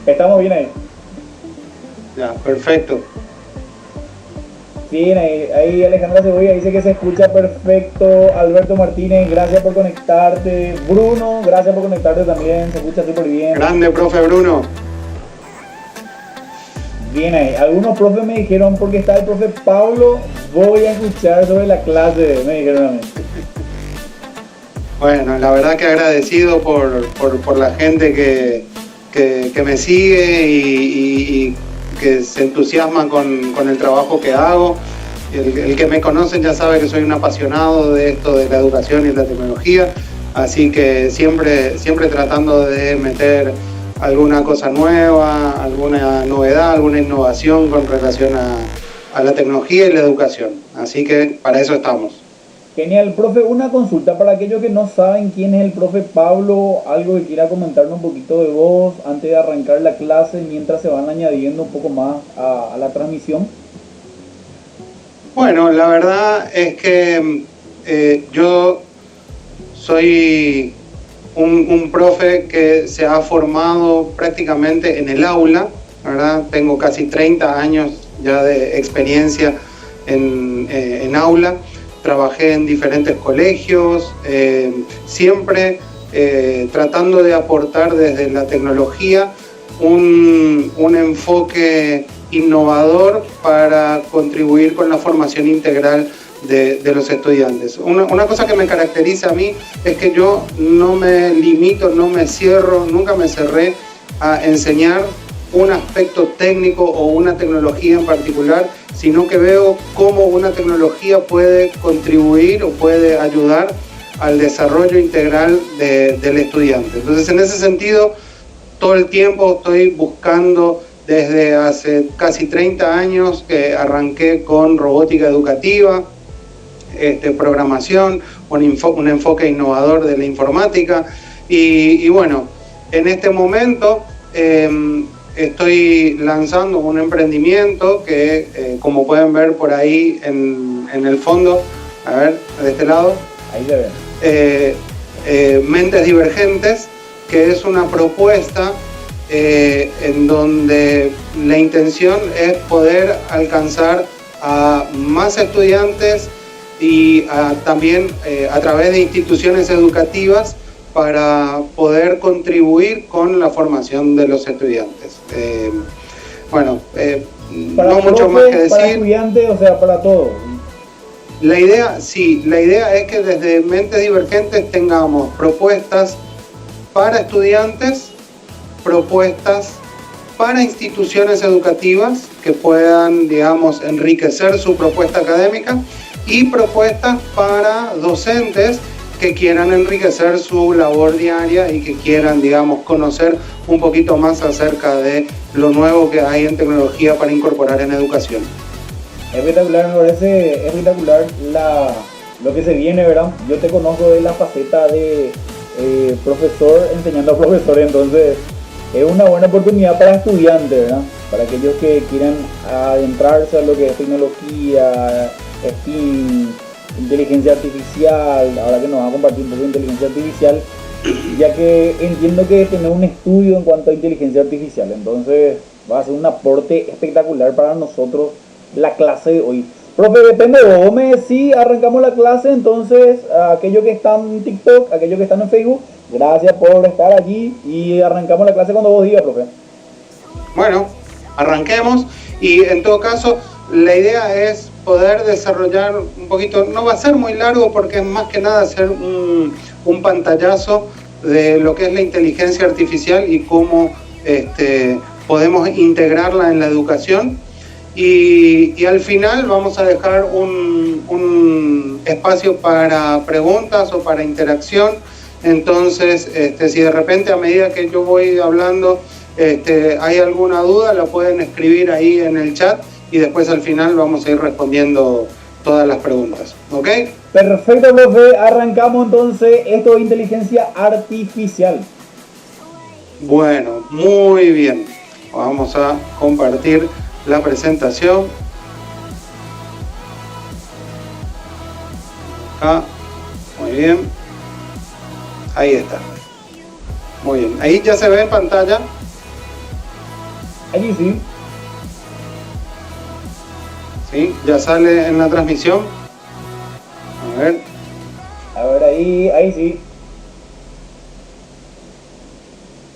Estamos bien ahí. Ya, perfecto. Bien, ahí Alejandra Cebolla dice que se escucha perfecto. Alberto Martínez, gracias por conectarte. Bruno, gracias por conectarte también. Se escucha súper bien. Grande, profe Bruno. Bien ahí. Algunos profes me dijeron, porque está el profe Pablo, voy a escuchar sobre la clase. Me dijeron a mí. Bueno, la verdad que agradecido por la gente que me sigue y que se entusiasma con el trabajo que hago. El que me conocen ya sabe que soy un apasionado de esto de la educación y la tecnología, así que siempre tratando de meter alguna cosa nueva, alguna novedad, alguna innovación con relación a la tecnología y la educación. Así que para eso estamos. Genial, profe, una consulta para aquellos que no saben quién es el profe Pablo, algo que quiera comentarnos un poquito de vos antes de arrancar la clase, mientras se van añadiendo un poco más a la transmisión. Bueno, la verdad es que yo soy un profe que se ha formado prácticamente en el aula, ¿verdad? Tengo casi 30 años ya de experiencia en aula. Trabajé en diferentes colegios, siempre tratando de aportar desde la tecnología un enfoque innovador para contribuir con la formación integral de los estudiantes. Una cosa que me caracteriza a mí es que yo no me limito, no me cierro, nunca me cerré a enseñar un aspecto técnico o una tecnología en particular, sino que veo cómo una tecnología puede contribuir o puede ayudar al desarrollo integral del estudiante. Entonces, en ese sentido, todo el tiempo estoy buscando, desde hace casi 30 años que arranqué con robótica educativa, programación, un enfoque innovador de la informática y bueno, en este momento estoy lanzando un emprendimiento que como pueden ver por ahí en el fondo, a ver, de este lado, ahí se ve. Mentes Divergentes, que es una propuesta en donde la intención es poder alcanzar a más estudiantes y también a través de instituciones educativas para poder contribuir con la formación de los estudiantes. Bueno, no mucho más que decir. Para estudiantes, o sea, para todos. La idea es que desde Mentes Divergentes tengamos propuestas para estudiantes, propuestas para instituciones educativas que puedan, digamos, enriquecer su propuesta académica y propuestas para docentes que quieran enriquecer su labor diaria y que quieran, digamos, conocer un poquito más acerca de lo nuevo que hay en tecnología para incorporar en educación. Espectacular, me parece espectacular lo que se viene, ¿verdad? Yo te conozco de la faceta de profesor enseñando a profesores, entonces es una buena oportunidad para estudiantes, ¿verdad? Para aquellos que quieran adentrarse a lo que es tecnología, STEAM, inteligencia artificial, ahora que nos va a compartir un poco de inteligencia artificial, ya que entiendo que tener un estudio en cuanto a inteligencia artificial, entonces va a ser un aporte espectacular para nosotros la clase de hoy. Profe, depende de vos, me decís, arrancamos la clase, entonces aquellos que están en TikTok, aquellos que están en Facebook, gracias por estar aquí y arrancamos la clase cuando vos digas, profe. Bueno, arranquemos y en todo caso la idea es poder desarrollar un poquito, no va a ser muy largo porque es más que nada hacer un pantallazo de lo que es la inteligencia artificial y cómo podemos integrarla en la educación. Y al final vamos a dejar un espacio para preguntas o para interacción. Entonces, si de repente a medida que yo voy hablando hay alguna duda, la pueden escribir ahí en el chat y después al final vamos a ir respondiendo todas las preguntas. ¿Ok? Perfecto, profe. Arrancamos entonces esto de inteligencia artificial. Bueno, muy bien. Vamos a compartir la presentación. Acá, muy bien. Ahí está. Muy bien. Ahí ya se ve en pantalla. Allí sí. ¿Sí? ¿Ya sale en la transmisión? A ver. A ver, ahí sí.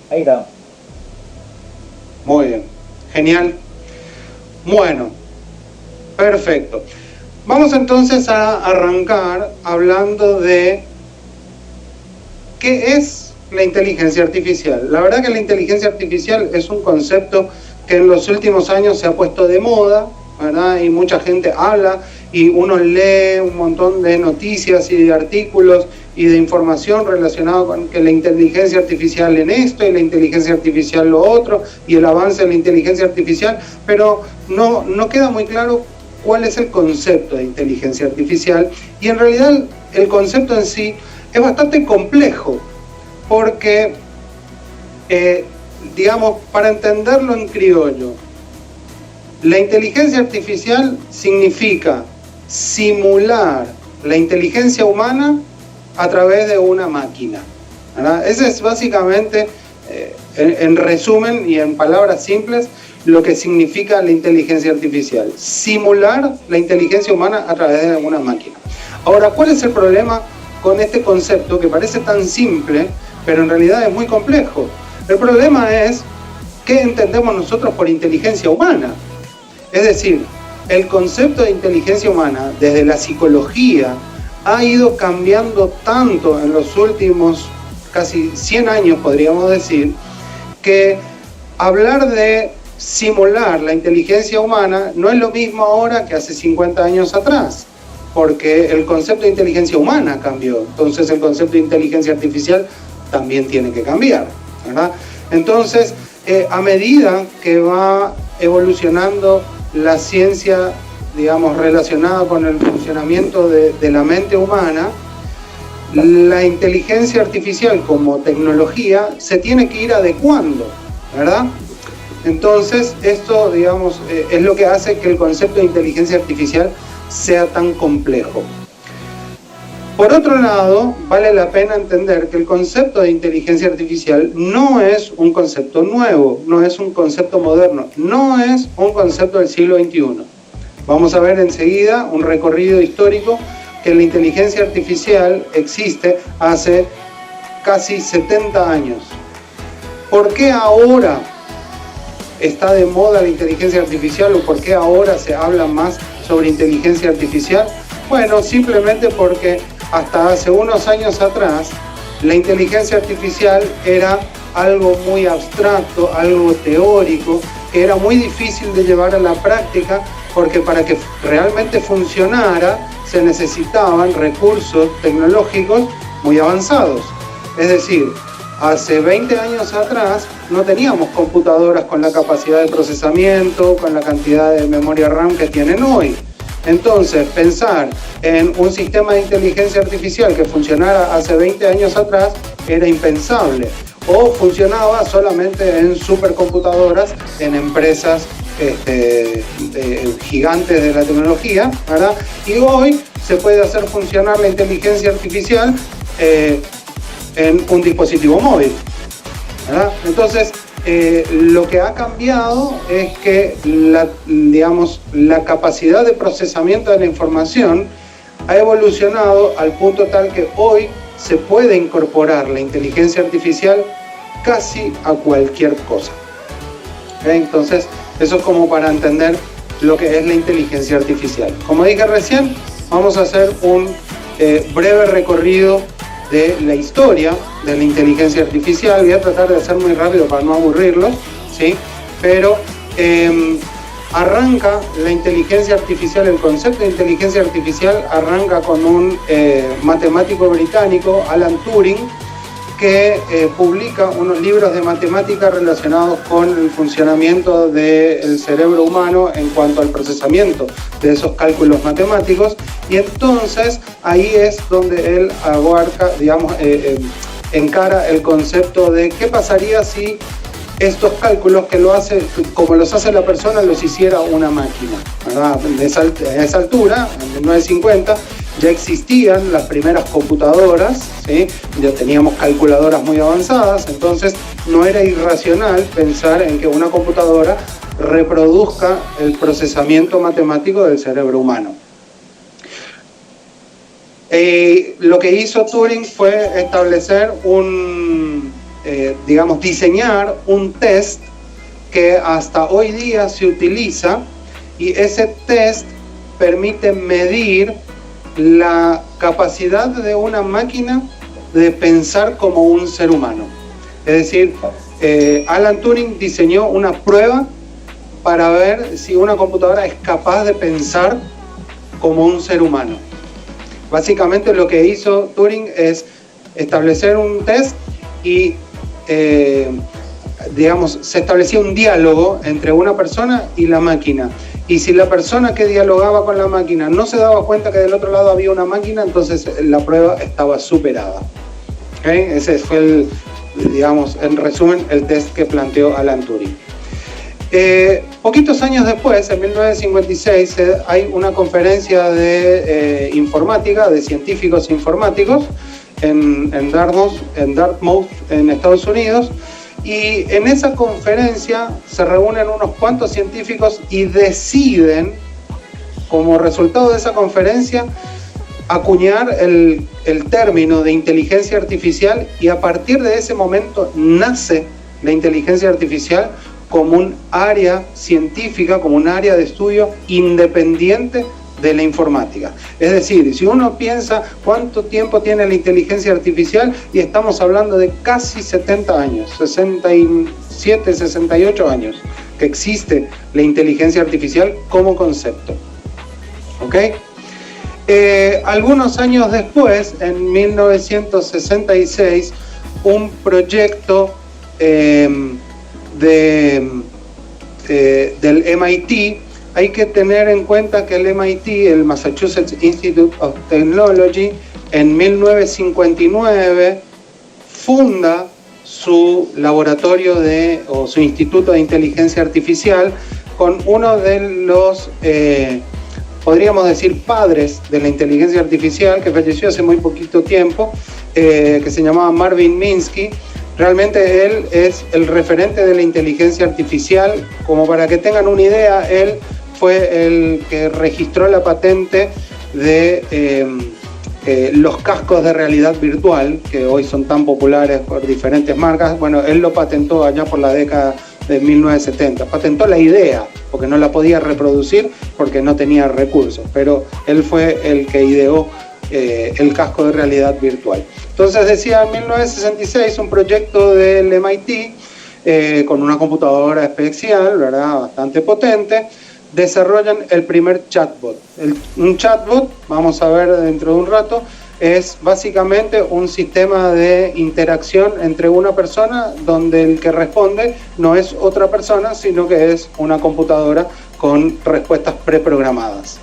Ahí está. Muy bien. Genial. Bueno, perfecto. Vamos entonces a arrancar hablando de qué es la inteligencia artificial. La verdad que la inteligencia artificial es un concepto que en los últimos años se ha puesto de moda, ¿verdad? Y mucha gente habla y uno lee un montón de noticias y de artículos y de información relacionada con que la inteligencia artificial en esto y la inteligencia artificial lo otro y el avance de la inteligencia artificial, pero no queda muy claro cuál es el concepto de inteligencia artificial, y en realidad el concepto en sí es bastante complejo porque, digamos, para entenderlo en criollo, la inteligencia artificial significa simular la inteligencia humana a través de una máquina, ¿verdad? Ese es básicamente, en resumen y en palabras simples, lo que significa la inteligencia artificial: simular la inteligencia humana a través de una máquina. Ahora, ¿cuál es el problema con este concepto que parece tan simple, pero en realidad es muy complejo? El problema es qué entendemos nosotros por inteligencia humana. Es decir, el concepto de inteligencia humana desde la psicología ha ido cambiando tanto en los últimos casi 100 años, podríamos decir, que hablar de simular la inteligencia humana no es lo mismo ahora que hace 50 años atrás, porque el concepto de inteligencia humana cambió, entonces el concepto de inteligencia artificial también tiene que cambiar, ¿verdad? Entonces, a medida que va evolucionando la ciencia, digamos, relacionada con el funcionamiento de la mente humana, la inteligencia artificial como tecnología se tiene que ir adecuando, ¿verdad? Entonces, esto, digamos, es lo que hace que el concepto de inteligencia artificial sea tan complejo. Por otro lado, vale la pena entender que el concepto de inteligencia artificial no es un concepto nuevo, no es un concepto moderno, no es un concepto del siglo XXI. Vamos a ver enseguida un recorrido histórico que la inteligencia artificial existe hace casi 70 años. ¿Por qué ahora está de moda la inteligencia artificial o por qué ahora se habla más sobre inteligencia artificial? Bueno, simplemente porque hasta hace unos años atrás la inteligencia artificial era algo muy abstracto, algo teórico, que era muy difícil de llevar a la práctica porque para que realmente funcionara se necesitaban recursos tecnológicos muy avanzados. Es decir, hace 20 años atrás no teníamos computadoras con la capacidad de procesamiento, con la cantidad de memoria RAM que tienen hoy. Entonces, pensar en un sistema de inteligencia artificial que funcionara hace 20 años atrás era impensable. O funcionaba solamente en supercomputadoras, en empresas gigantes de la tecnología, ¿verdad? Y hoy se puede hacer funcionar la inteligencia artificial en un dispositivo móvil, ¿verdad? Entonces, lo que ha cambiado es que la capacidad de procesamiento de la información ha evolucionado al punto tal que hoy se puede incorporar la inteligencia artificial casi a cualquier cosa. ¿Okay? Entonces, eso es como para entender lo que es la inteligencia artificial. Como dije recién, vamos a hacer un breve recorrido de la historia de la inteligencia artificial. Voy a tratar de hacer muy rápido para no aburrirlos, ¿sí? Pero arranca la inteligencia artificial, el concepto de inteligencia artificial arranca con un matemático británico, Alan Turing, que publica unos libros de matemática relacionados con el funcionamiento del cerebro humano en cuanto al procesamiento de esos cálculos matemáticos, y entonces ahí es donde él abarca, digamos, encara el concepto de qué pasaría si estos cálculos que como los hace la persona, los hiciera una máquina, ¿verdad? A esa altura, en 1950, ya existían las primeras computadoras, ¿sí? Ya teníamos calculadoras muy avanzadas, entonces no era irracional pensar en que una computadora reproduzca el procesamiento matemático del cerebro humano. Lo que hizo Turing fue establecer diseñar un test que hasta hoy día se utiliza, y ese test permite medir la capacidad de una máquina de pensar como un ser humano. Es decir, Alan Turing diseñó una prueba para ver si una computadora es capaz de pensar como un ser humano. Básicamente lo que hizo Turing es establecer un test y se establecía un diálogo entre una persona y la máquina. Y si la persona que dialogaba con la máquina no se daba cuenta que del otro lado había una máquina, entonces la prueba estaba superada. ¿Okay? Ese fue en resumen, el test que planteó Alan Turing. Poquitos años después, en 1956, hay una conferencia de informática, de científicos informáticos, en Dartmouth, en Estados Unidos, y en esa conferencia se reúnen unos cuantos científicos y deciden, como resultado de esa conferencia, acuñar el término de inteligencia artificial, y a partir de ese momento nace la inteligencia artificial como un área científica, como un área de estudio independiente de la informática. Es decir, si uno piensa cuánto tiempo tiene la inteligencia artificial, y estamos hablando de casi 70 años, 67, 68 años, que existe la inteligencia artificial como concepto. ¿Ok? Algunos años después, en 1966, un proyecto del MIT. Hay que tener en cuenta que el MIT, el Massachusetts Institute of Technology, en 1959 funda su laboratorio o su instituto de inteligencia artificial con uno de los, podríamos decir, padres de la inteligencia artificial, que falleció hace muy poquito tiempo, que se llamaba Marvin Minsky. Realmente él es el referente de la inteligencia artificial. Como para que tengan una idea, él fue el que registró la patente de los cascos de realidad virtual, que hoy son tan populares por diferentes marcas. Bueno, él lo patentó allá por la década de 1970. Patentó la idea, porque no la podía reproducir porque no tenía recursos, pero él fue el que ideó el casco de realidad virtual. Entonces, decía, en 1966, un proyecto del MIT, con una computadora especial, ¿verdad?, bastante potente, desarrollan el primer chatbot. Un chatbot, vamos a ver dentro de un rato, es básicamente un sistema de interacción entre una persona, donde el que responde no es otra persona, sino que es una computadora con respuestas preprogramadas.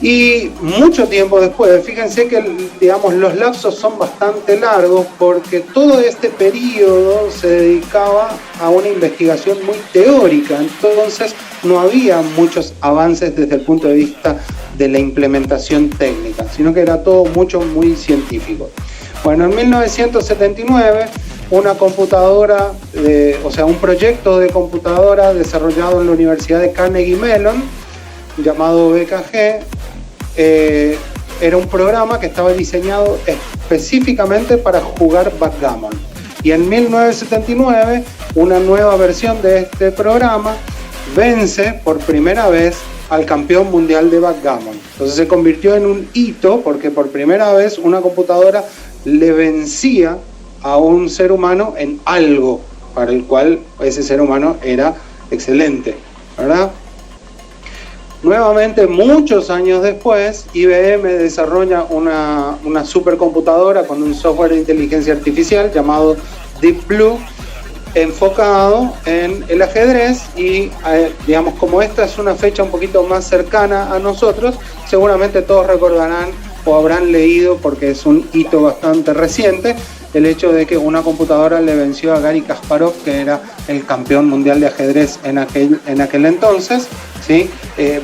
Y mucho tiempo después, fíjense que los lapsos son bastante largos, porque todo este periodo se dedicaba a una investigación muy teórica, entonces no había muchos avances desde el punto de vista de la implementación técnica, sino que era todo muy científico. Bueno, en 1979, una computadora, un proyecto de computadora desarrollado en la Universidad de Carnegie Mellon, llamado BKG, era un programa que estaba diseñado específicamente para jugar backgammon. Y en 1979, una nueva versión de este programa vence por primera vez al campeón mundial de backgammon. Entonces se convirtió en un hito, porque por primera vez una computadora le vencía a un ser humano en algo para el cual ese ser humano era excelente, ¿verdad? Nuevamente, muchos años después, IBM desarrolla una supercomputadora con un software de inteligencia artificial llamado Deep Blue, enfocado en el ajedrez. Y como esta es una fecha un poquito más cercana a nosotros, seguramente todos recordarán o habrán leído, porque es un hito bastante reciente, el hecho de que una computadora le venció a Garry Kasparov, que era el campeón mundial de ajedrez en aquel entonces, ¿sí?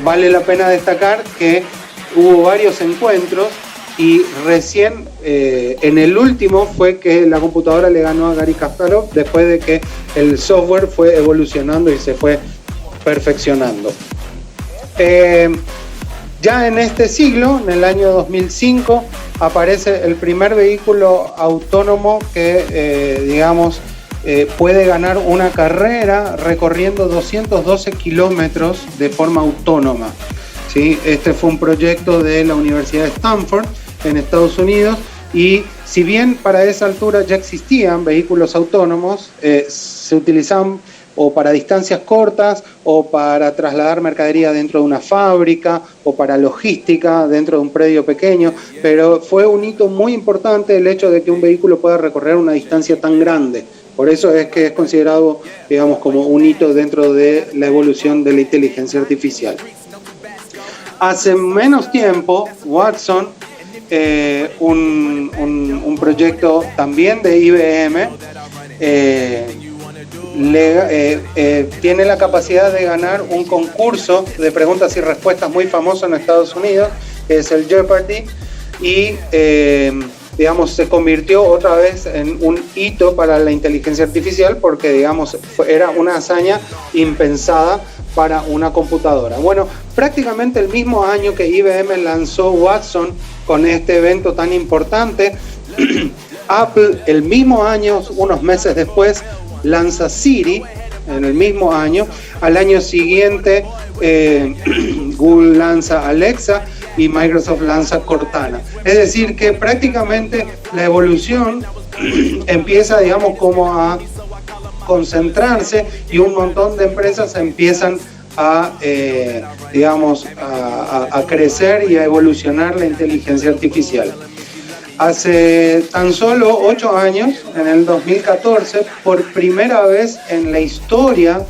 Vale la pena destacar que hubo varios encuentros y recién en el último fue que la computadora le ganó a Garry Kasparov después de que el software fue evolucionando y se fue perfeccionando. Ya en este siglo, en el año 2005, aparece el primer vehículo autónomo que, puede ganar una carrera recorriendo 212 kilómetros de forma autónoma. ¿Sí? Este fue un proyecto de la Universidad de Stanford en Estados Unidos, y si bien para esa altura ya existían vehículos autónomos, se utilizaban o para distancias cortas, o para trasladar mercadería dentro de una fábrica, o para logística dentro de un predio pequeño, pero fue un hito muy importante el hecho de que un vehículo pueda recorrer una distancia tan grande. Por eso es que es considerado, digamos, como un hito dentro de la evolución de la inteligencia artificial. Hace menos tiempo, Watson, un proyecto también de IBM, tiene la capacidad de ganar un concurso de preguntas y respuestas muy famoso en Estados Unidos, que es el Jeopardy, y se convirtió otra vez en un hito para la inteligencia artificial, porque era una hazaña impensada para una computadora. Bueno, prácticamente el mismo año que IBM lanzó Watson con este evento tan importante, Apple el mismo año, unos meses después, lanza Siri en el mismo año. Al año siguiente Google lanza Alexa y Microsoft lanza Cortana. Es decir, que prácticamente la evolución empieza, como a concentrarse, y un montón de empresas empiezan a crecer y a evolucionar la inteligencia artificial. Hace tan solo 8 años, en el 2014, por primera vez en la historia,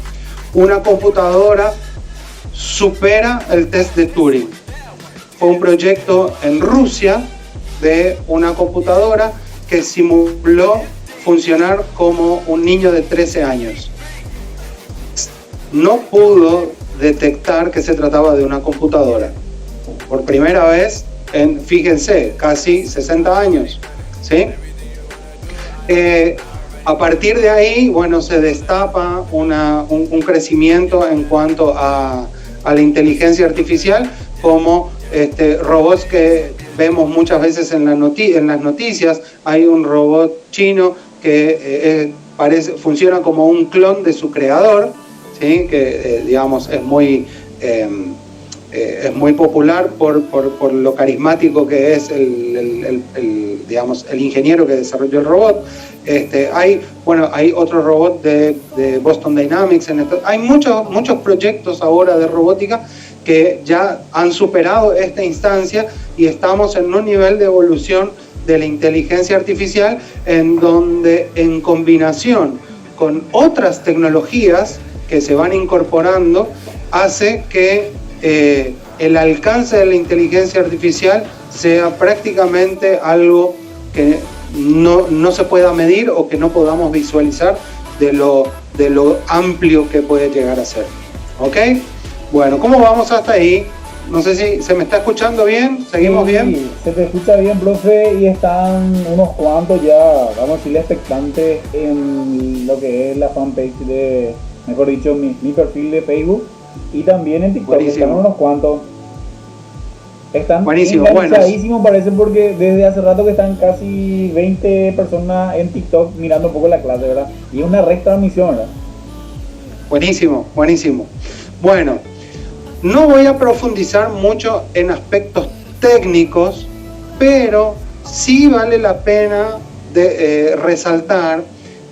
una computadora supera el test de Turing. Fue un proyecto en Rusia de una computadora que simuló funcionar como un niño de 13 años. No pudo detectar que se trataba de una computadora. Por primera vez fíjense, casi 60 años, ¿sí? A partir de ahí, se destapa un crecimiento en cuanto a la inteligencia artificial, como robots que vemos muchas veces en las noticias. Hay un robot chino que funciona como un clon de su creador, ¿sí? Que es muy popular por lo carismático que es el ingeniero que desarrolló el robot. Hay otro robot de Boston Dynamics. Hay muchos proyectos ahora de robótica que ya han superado esta instancia, y estamos en un nivel de evolución de la inteligencia artificial en donde, en combinación con otras tecnologías que se van incorporando, hace que el alcance de la inteligencia artificial sea prácticamente algo que no se pueda medir, o que no podamos visualizar de lo amplio que puede llegar a ser. ¿Ok? Bueno, ¿cómo vamos hasta ahí? No sé si se me está escuchando bien. ¿Seguimos bien? Sí, se te escucha bien, profe, y están unos cuantos ya, vamos a decirle, expectantes en lo que es la fanpage mejor dicho, mi perfil de Facebook, y también en TikTok. Buenísimo. Están unos cuantos. Están enganchadísimos, parece, porque desde hace rato que están casi 20 personas en TikTok mirando un poco la clase, ¿verdad? Y una retransmisión, ¿verdad? Buenísimo. Bueno, no voy a profundizar mucho en aspectos técnicos, pero sí vale la pena resaltar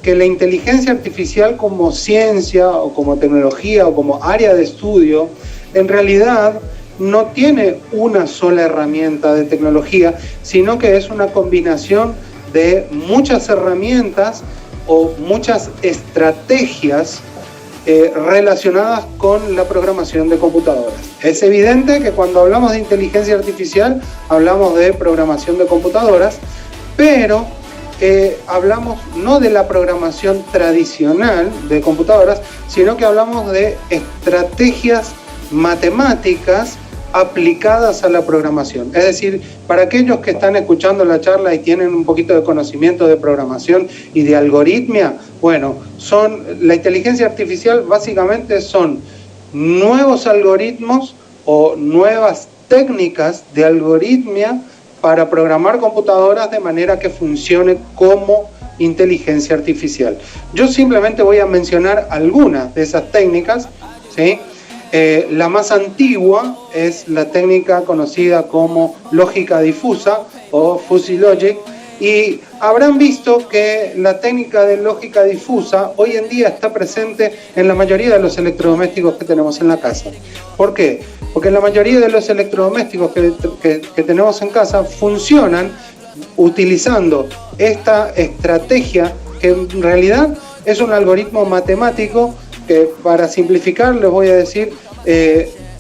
que la inteligencia artificial como ciencia, o como tecnología, o como área de estudio, en realidad no tiene una sola herramienta de tecnología, sino que es una combinación de muchas herramientas o muchas estrategias relacionadas con la programación de computadoras. Es evidente que cuando hablamos de inteligencia artificial hablamos de programación de computadoras, pero hablamos no de la programación tradicional de computadoras, sino que hablamos de estrategias matemáticas aplicadas a la programación. Es decir, para aquellos que están escuchando la charla y tienen un poquito de conocimiento de programación y de algoritmia, bueno, la inteligencia artificial básicamente son nuevos algoritmos o nuevas técnicas de algoritmia para programar computadoras de manera que funcione como inteligencia artificial. Yo simplemente voy a mencionar algunas de esas técnicas, ¿sí? La más antigua es la técnica conocida como lógica difusa o fuzzy logic, y habrán visto que la técnica de lógica difusa hoy en día está presente en la mayoría de los electrodomésticos que tenemos en la casa. ¿Por qué? Porque la mayoría de los electrodomésticos que tenemos en casa funcionan utilizando esta estrategia, que en realidad es un algoritmo matemático que, para simplificar, les voy a decir,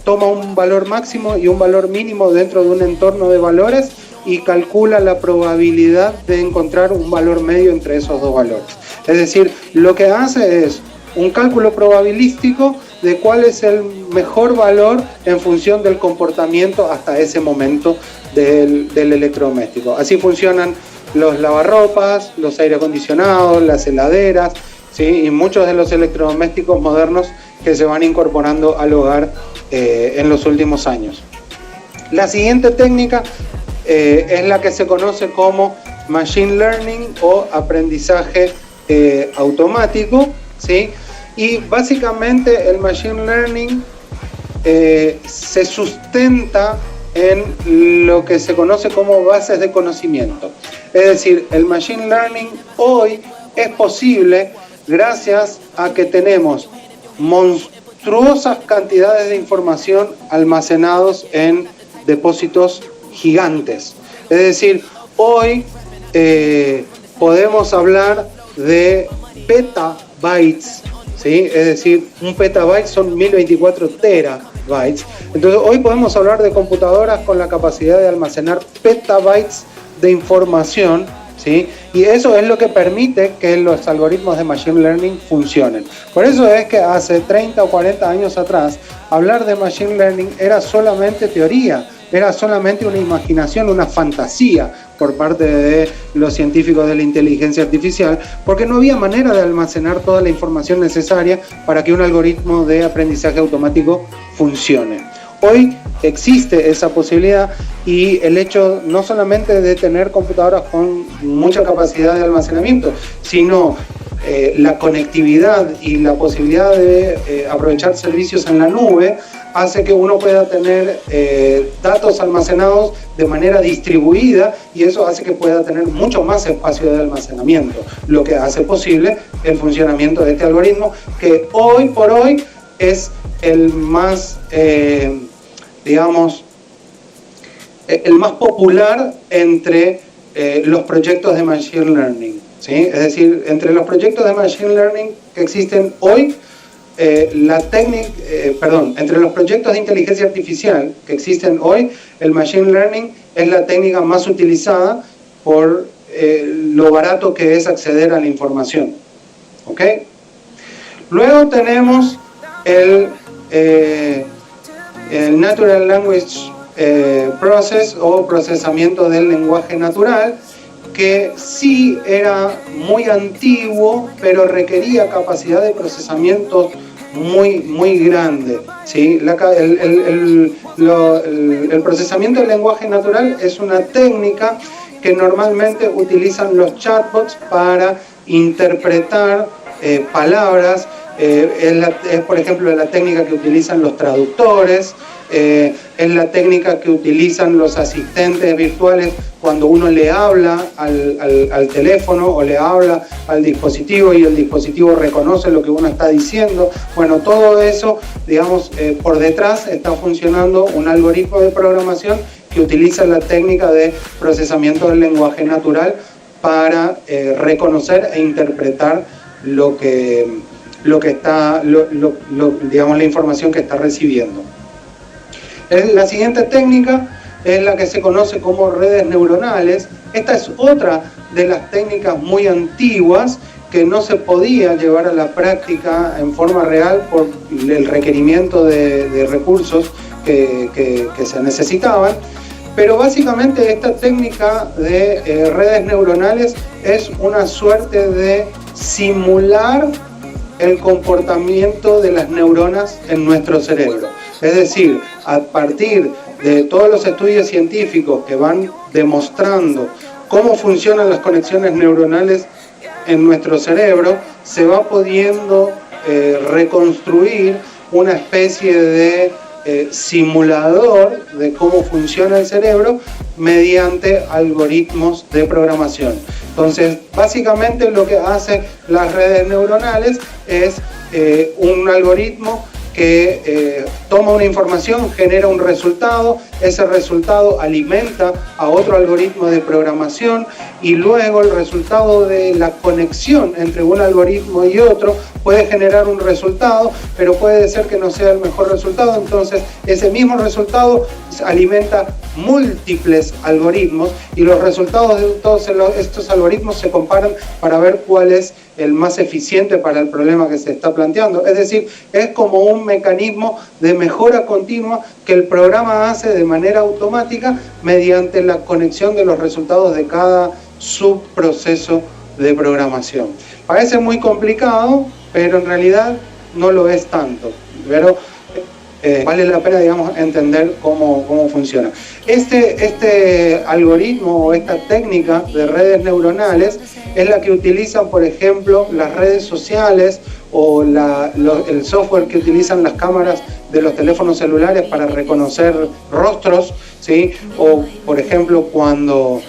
toma un valor máximo y un valor mínimo dentro de un entorno de valores y calcula la probabilidad de encontrar un valor medio entre esos dos valores. Es decir, lo que hace es un cálculo probabilístico de cuál es el mejor valor en función del comportamiento hasta ese momento del electrodoméstico. Así funcionan los lavarropas, los aire acondicionados, las heladeras, ¿sí? Y muchos de los electrodomésticos modernos que se van incorporando al hogar en los últimos años. La siguiente técnica es la que se conoce como Machine Learning o aprendizaje automático, ¿sí? Y básicamente el Machine Learning se sustenta en lo que se conoce como bases de conocimiento. Es decir, el Machine Learning hoy es posible gracias a que tenemos monstruosas cantidades de información almacenados en depósitos gigantes. Es decir, hoy podemos hablar de petabytes, ¿sí? Es decir, un petabyte son 1024 terabytes. Entonces, hoy podemos hablar de computadoras con la capacidad de almacenar petabytes de información, ¿sí? Y eso es lo que permite que los algoritmos de Machine Learning funcionen. Por eso es que hace 30 o 40 años atrás, hablar de Machine Learning era solamente teoría, era solamente una imaginación, una fantasía por parte de los científicos de la inteligencia artificial, porque no había manera de almacenar toda la información necesaria para que un algoritmo de aprendizaje automático funcione. Hoy existe esa posibilidad, y el hecho no solamente de tener computadoras con mucha capacidad de almacenamiento, sino la conectividad y la posibilidad de aprovechar servicios en la nube hace que uno pueda tener datos almacenados de manera distribuida, y eso hace que pueda tener mucho más espacio de almacenamiento, lo que hace posible el funcionamiento de este algoritmo, que hoy por hoy es el más, el más popular entre los proyectos de Machine Learning, ¿sí? Es decir, entre los proyectos de Machine Learning que existen hoy, entre los proyectos de inteligencia artificial que existen hoy, el Machine Learning es la técnica más utilizada por lo barato que es acceder a la información. ¿Ok? Luego tenemos el Natural Language Process o procesamiento del lenguaje natural, que sí era muy antiguo, pero requería capacidad de procesamiento muy grande, ¿sí? El procesamiento del lenguaje natural es una técnica que normalmente utilizan los chatbots para interpretar palabras. Es, por ejemplo, la técnica que utilizan los traductores, es la técnica que utilizan los asistentes virtuales cuando uno le habla al teléfono o le habla al dispositivo y el dispositivo reconoce lo que uno está diciendo. Bueno, todo eso, digamos, por detrás está funcionando un algoritmo de programación que utiliza la técnica de procesamiento del lenguaje natural para reconocer e interpretar digamos, la información que está recibiendo. La siguiente técnica es la que se conoce como redes neuronales. Esta es otra de las técnicas muy antiguas que no se podía llevar a la práctica en forma real por el requerimiento de recursos que se necesitaban. Pero básicamente esta técnica de redes neuronales es una suerte de simular el comportamiento de las neuronas en nuestro cerebro. Es decir, a partir de todos los estudios científicos que van demostrando cómo funcionan las conexiones neuronales en nuestro cerebro, se va pudiendo reconstruir una especie de simulador de cómo funciona el cerebro mediante algoritmos de programación. Entonces, básicamente lo que hacen las redes neuronales es un algoritmo que toma una información, genera un resultado, ese resultado alimenta a otro algoritmo de programación y luego el resultado de la conexión entre un algoritmo y otro puede generar un resultado, pero puede ser que no sea el mejor resultado, entonces ese mismo resultado alimenta múltiples algoritmos y los resultados de todos estos algoritmos se comparan para ver cuál es el más eficiente para el problema que se está planteando. Es decir, es como un mecanismo de mejora continua que el programa hace de manera automática mediante la conexión de los resultados de cada subproceso de programación. Parece muy complicado, pero en realidad no lo es tanto. Pero vale la pena, digamos, entender cómo funciona. Este algoritmo o esta técnica de redes neuronales es la que utilizan, por ejemplo, las redes sociales o el software que utilizan las cámaras de los teléfonos celulares para reconocer rostros, ¿sí? O, por ejemplo, cuando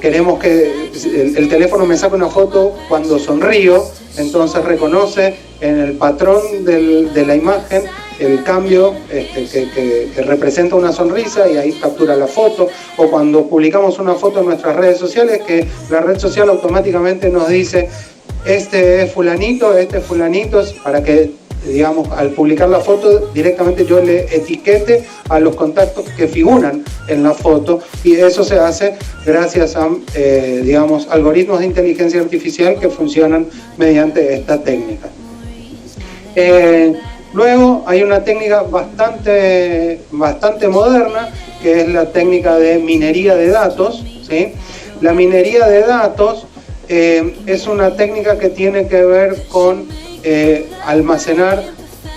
queremos que el teléfono me saque una foto cuando sonrío, entonces reconoce en el patrón de la imagen el cambio que representa una sonrisa y ahí captura la foto. O cuando publicamos una foto en nuestras redes sociales, que la red social automáticamente nos dice este es fulanito, para que, digamos, al publicar la foto directamente yo le etiquete a los contactos que figuran en la foto, y eso se hace gracias a digamos, algoritmos de inteligencia artificial que funcionan mediante esta técnica. Luego hay una técnica bastante moderna, que es la técnica de minería de datos, ¿sí? La minería de datos es una técnica que tiene que ver con almacenar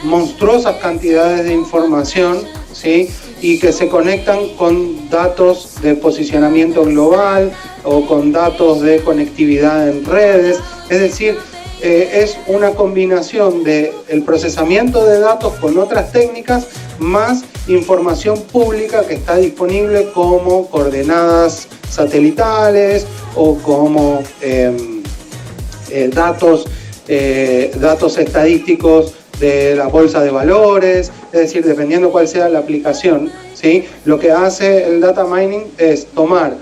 monstruosas cantidades de información, ¿sí? Y que se conectan con datos de posicionamiento global o con datos de conectividad en redes. Es decir, es una combinación del procesamiento de datos con otras técnicas más información pública que está disponible, como coordenadas satelitales o como datos estadísticos de la bolsa de valores. Es decir, dependiendo cuál sea la aplicación, ¿sí? Lo que hace el data mining es tomar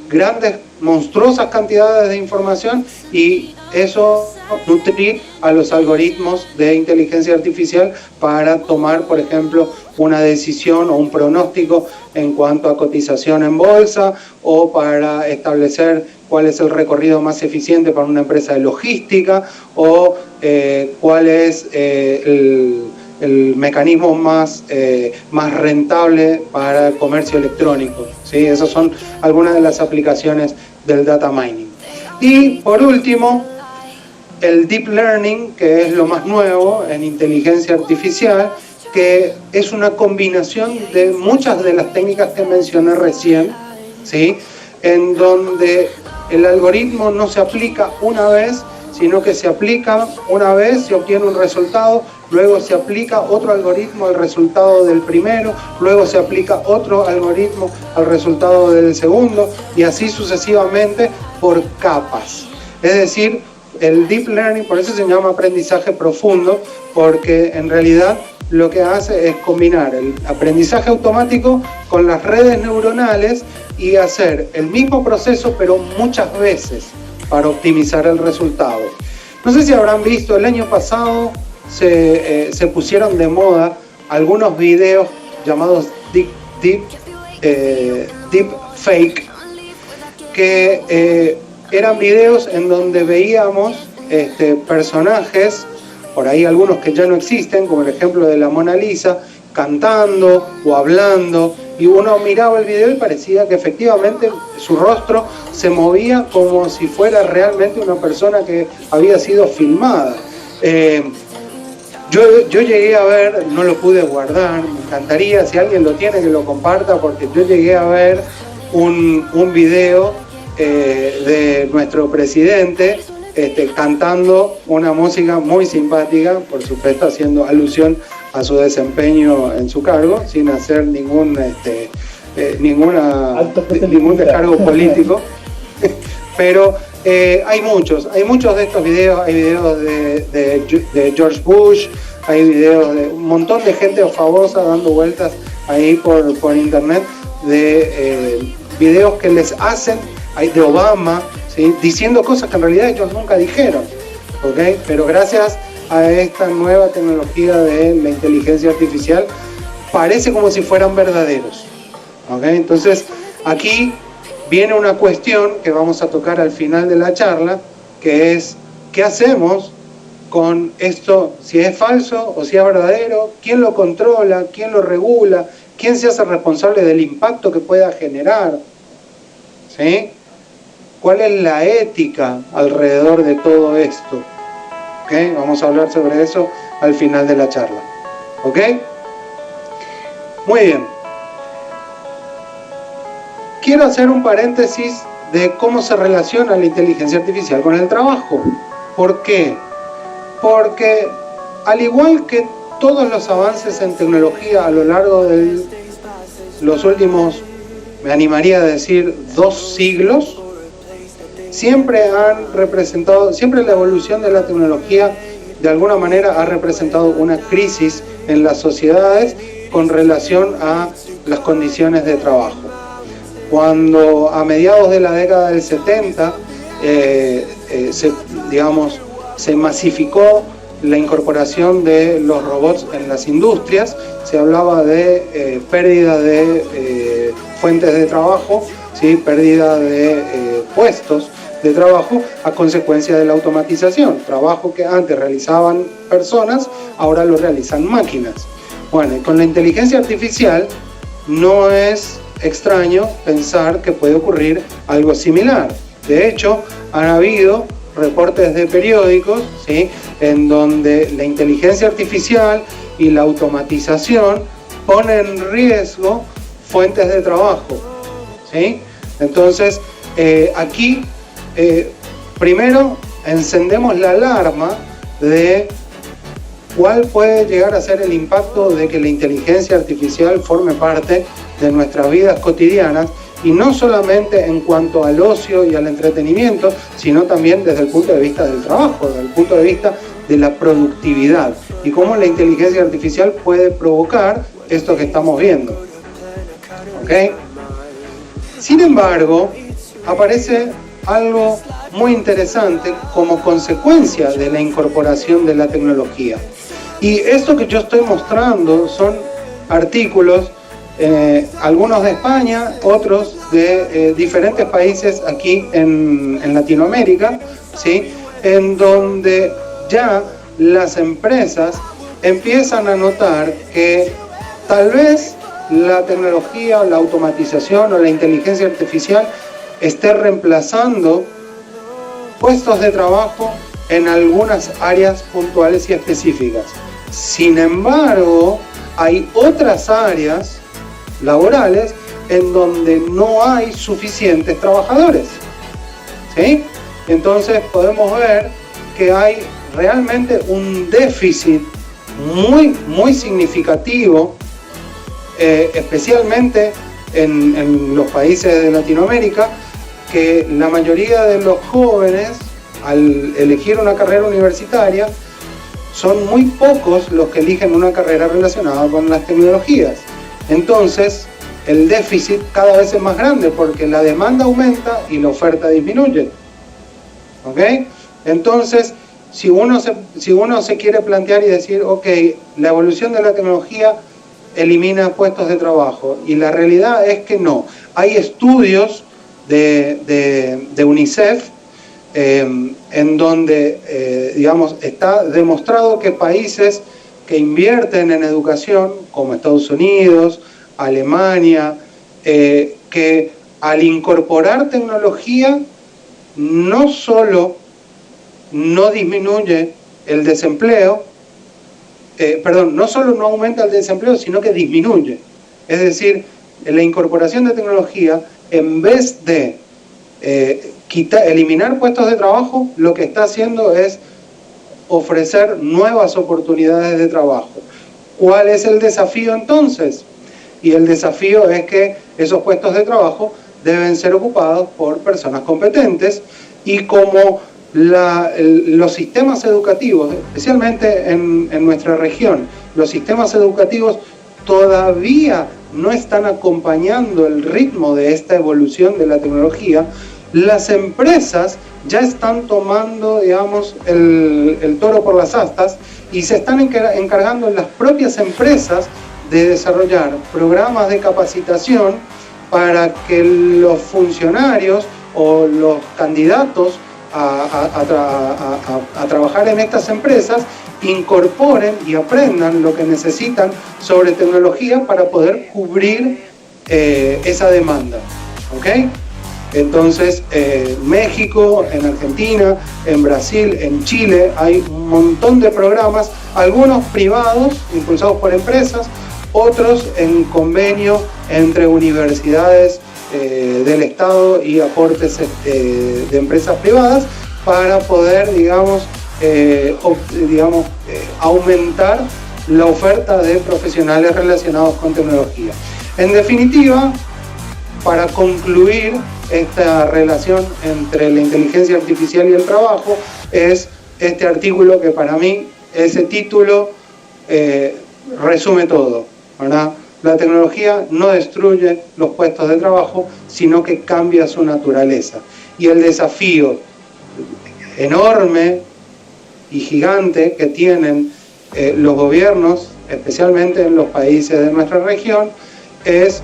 grandes, monstruosas cantidades de información y eso nutrir a los algoritmos de inteligencia artificial para tomar, por ejemplo, una decisión o un pronóstico en cuanto a cotización en bolsa, o para establecer cuál es el recorrido más eficiente para una empresa de logística, o cuál es el mecanismo más rentable para el comercio electrónico, ¿sí? Esas son algunas de las aplicaciones del data mining. Y por último, el deep learning, que es lo más nuevo en inteligencia artificial, que es una combinación de muchas de las técnicas que mencioné recién, ¿sí? En donde el algoritmo no se aplica una vez, sino que se aplica una vez, se obtiene un resultado, luego se aplica otro algoritmo al resultado del primero, luego se aplica otro algoritmo al resultado del segundo, y así sucesivamente por capas. Es decir, el deep learning, por eso se llama aprendizaje profundo, porque en realidad lo que hace es combinar el aprendizaje automático con las redes neuronales y hacer el mismo proceso pero muchas veces para optimizar el resultado. No sé si habrán visto, el año pasado se pusieron de moda algunos videos llamados deep fake, que eran videos en donde veíamos personajes, por ahí algunos que ya no existen, como el ejemplo de la Mona Lisa, cantando o hablando, y uno miraba el video y parecía que efectivamente su rostro se movía como si fuera realmente una persona que había sido filmada. Yo llegué a ver, no lo pude guardar, me encantaría, si alguien lo tiene, que lo comparta, porque yo llegué a ver un video de nuestro presidente cantando una música muy simpática, por supuesto haciendo alusión a su desempeño en su cargo, sin hacer ningún descargo político. Pero hay muchos de estos videos. Hay videos de George Bush, hay videos de un montón de gente famosa dando vueltas ahí por internet, de videos que les hacen, hay de Obama, ¿sí?, diciendo cosas que en realidad ellos nunca dijeron, ¿okay? Pero gracias a esta nueva tecnología de la inteligencia artificial parece como si fueran verdaderos, ¿okay? Entonces aquí viene una cuestión que vamos a tocar al final de la charla, que es ¿qué hacemos con esto? Si es falso o si es verdadero, ¿quién lo controla? ¿Quién lo regula? ¿Quién se hace responsable del impacto que pueda generar? ¿Sí? ¿Cuál es la ética alrededor de todo esto? ¿Okay? Vamos a hablar sobre eso al final de la charla. ¿Ok? Muy bien. Quiero hacer un paréntesis de cómo se relaciona la inteligencia artificial con el trabajo. ¿Por qué? Porque al igual que todos los avances en tecnología a lo largo de los últimos, me animaría a decir, 2 siglos, siempre la evolución de la tecnología de alguna manera ha representado una crisis en las sociedades con relación a las condiciones de trabajo. Cuando a mediados de la década del 70 se masificó la incorporación de los robots en las industrias, se hablaba de pérdida de fuentes de trabajo, ¿sí?, pérdida de puestos de trabajo a consecuencia de la automatización. Trabajo que antes realizaban personas, ahora lo realizan máquinas. Bueno, y con la inteligencia artificial no es extraño pensar que puede ocurrir algo similar. De hecho, han habido reportes de periódicos, ¿sí?, en donde la inteligencia artificial y la automatización ponen en riesgo fuentes de trabajo, ¿sí? Entonces, aquí primero encendemos la alarma de cuál puede llegar a ser el impacto de que la inteligencia artificial forme parte de nuestras vidas cotidianas, y no solamente en cuanto al ocio y al entretenimiento, sino también desde el punto de vista del trabajo, desde el punto de vista de la productividad, y cómo la inteligencia artificial puede provocar esto que estamos viendo. ¿Okay? Sin embargo, aparece algo muy interesante como consecuencia de la incorporación de la tecnología. Y esto que yo estoy mostrando son artículos, algunos de España, otros de diferentes países aquí en Latinoamérica, ¿sí?, en donde ya las empresas empiezan a notar que tal vez la tecnología, la automatización o la inteligencia artificial esté reemplazando puestos de trabajo en algunas áreas puntuales y específicas. Sin embargo, hay otras áreas laborales en donde no hay suficientes trabajadores, ¿sí? Entonces podemos ver que hay realmente un déficit muy significativo, especialmente en los países de Latinoamérica, que la mayoría de los jóvenes, al elegir una carrera universitaria, son muy pocos los que eligen una carrera relacionada con las tecnologías. Entonces, el déficit cada vez es más grande porque la demanda aumenta y la oferta disminuye. ¿Ok? Entonces, si uno se quiere plantear y decir, ok, la evolución de la tecnología elimina puestos de trabajo, y la realidad es que no. Hay estudios de UNICEF en donde, está demostrado que países que invierten en educación, como Estados Unidos, Alemania, que al incorporar tecnología no solo no disminuye el desempleo, no solo no aumenta el desempleo, sino que disminuye. Es decir, la incorporación de tecnología, en vez de eliminar puestos de trabajo, lo que está haciendo es ofrecer nuevas oportunidades de trabajo. ¿Cuál es el desafío entonces? Y el desafío es que esos puestos de trabajo deben ser ocupados por personas competentes, y como los sistemas educativos, especialmente en nuestra región, los sistemas educativos todavía no están acompañando el ritmo de esta evolución de la tecnología, las empresas ya están tomando, digamos, el toro por las astas, y se están encargando las propias empresas de desarrollar programas de capacitación para que los funcionarios o los candidatos a trabajar en estas empresas incorporen y aprendan lo que necesitan sobre tecnología para poder cubrir esa demanda. ¿Ok? Entonces, en México, en Argentina, en Brasil, en Chile, hay un montón de programas, algunos privados, impulsados por empresas, otros en convenio entre universidades del Estado y aportes de empresas privadas, para poder, digamos, aumentar la oferta de profesionales relacionados con tecnología. En definitiva, para concluir esta relación entre la inteligencia artificial y el trabajo, es este artículo que para mí, ese título, resume todo, ¿verdad? La tecnología no destruye los puestos de trabajo, sino que cambia su naturaleza. Y el desafío enorme y gigante que tienen los gobiernos, especialmente en los países de nuestra región, es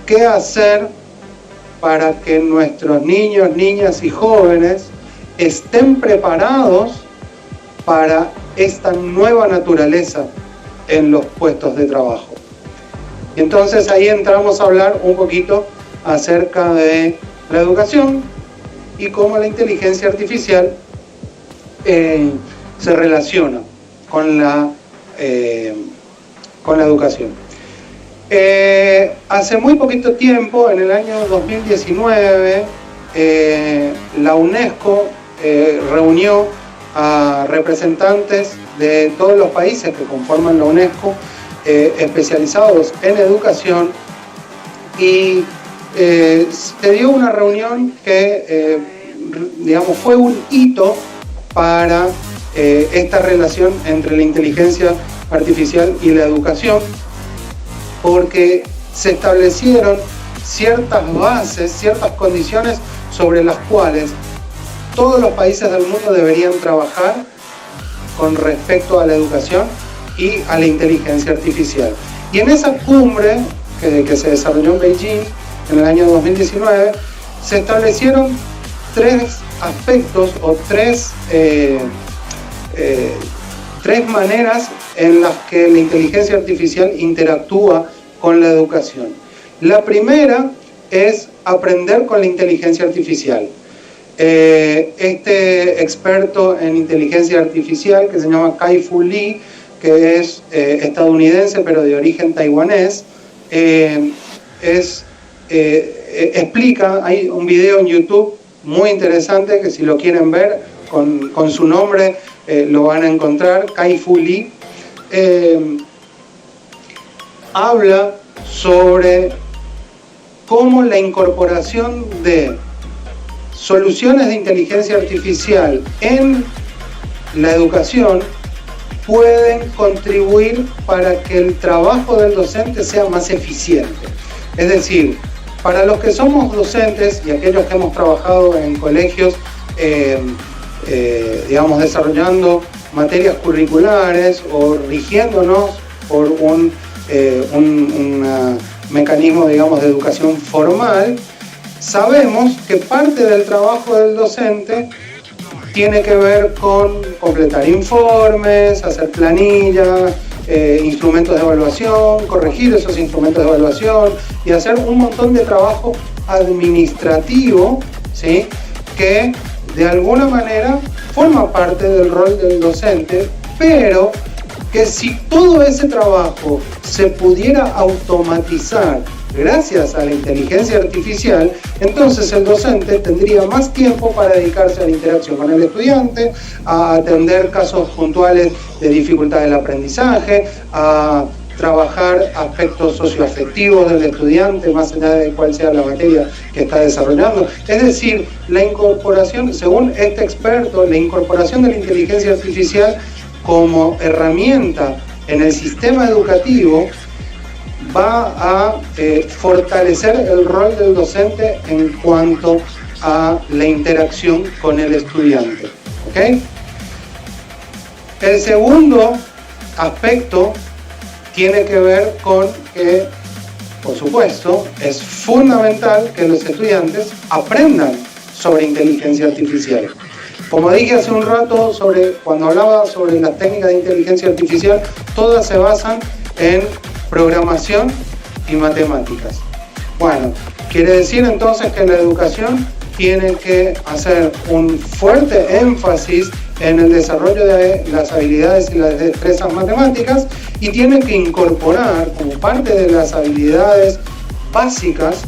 qué hacer para que nuestros niños, niñas y jóvenes estén preparados para esta nueva naturaleza en los puestos de trabajo. Y entonces ahí entramos a hablar un poquito acerca de la educación y cómo la inteligencia artificial se relaciona con la educación. Hace muy poquito tiempo, en el año 2019, la UNESCO reunió a representantes de todos los países que conforman la UNESCO, especializados en educación, y se dio una reunión que, digamos, fue un hito para esta relación entre la inteligencia artificial y la educación, porque se establecieron ciertas bases, ciertas condiciones sobre las cuales todos los países del mundo deberían trabajar con respecto a la educación y a la inteligencia artificial. Y en esa cumbre que se desarrolló en Beijing en el año 2019, se establecieron tres aspectos o tres maneras en las que la inteligencia artificial interactúa con la educación. La primera es aprender con la inteligencia artificial. Este experto en inteligencia artificial, que se llama Kai-Fu Lee, que es estadounidense pero de origen taiwanés, explica, hay un video en YouTube muy interesante que si lo quieren ver con su nombre lo van a encontrar. Kai-Fu Lee habla sobre cómo la incorporación de soluciones de inteligencia artificial en la educación pueden contribuir para que el trabajo del docente sea más eficiente. Es decir, para los que somos docentes y aquellos que hemos trabajado en colegios, digamos, desarrollando materias curriculares o rigiéndonos por un mecanismo, digamos, de educación formal, sabemos que parte del trabajo del docente tiene que ver con completar informes, hacer planillas, instrumentos de evaluación, corregir esos instrumentos de evaluación y hacer un montón de trabajo administrativo, ¿sí?, que de alguna manera forma parte del rol del docente, pero que si todo ese trabajo se pudiera automatizar gracias a la inteligencia artificial, entonces el docente tendría más tiempo para dedicarse a la interacción con el estudiante, a atender casos puntuales de dificultad del aprendizaje, a trabajar aspectos socioafectivos del estudiante, más allá de cuál sea la materia que está desarrollando. Es decir, la incorporación, según este experto, la incorporación de la inteligencia artificial como herramienta en el sistema educativo va a fortalecer el rol del docente en cuanto a la interacción con el estudiante. ¿Okay? El segundo aspecto tiene que ver con que, por supuesto, es fundamental que los estudiantes aprendan sobre inteligencia artificial. Como dije hace un rato, cuando hablaba sobre las técnicas de inteligencia artificial, todas se basan en programación y matemáticas. Bueno, quiere decir entonces que la educación tiene que hacer un fuerte énfasis en el desarrollo de las habilidades y las destrezas matemáticas y tiene que incorporar como parte de las habilidades básicas,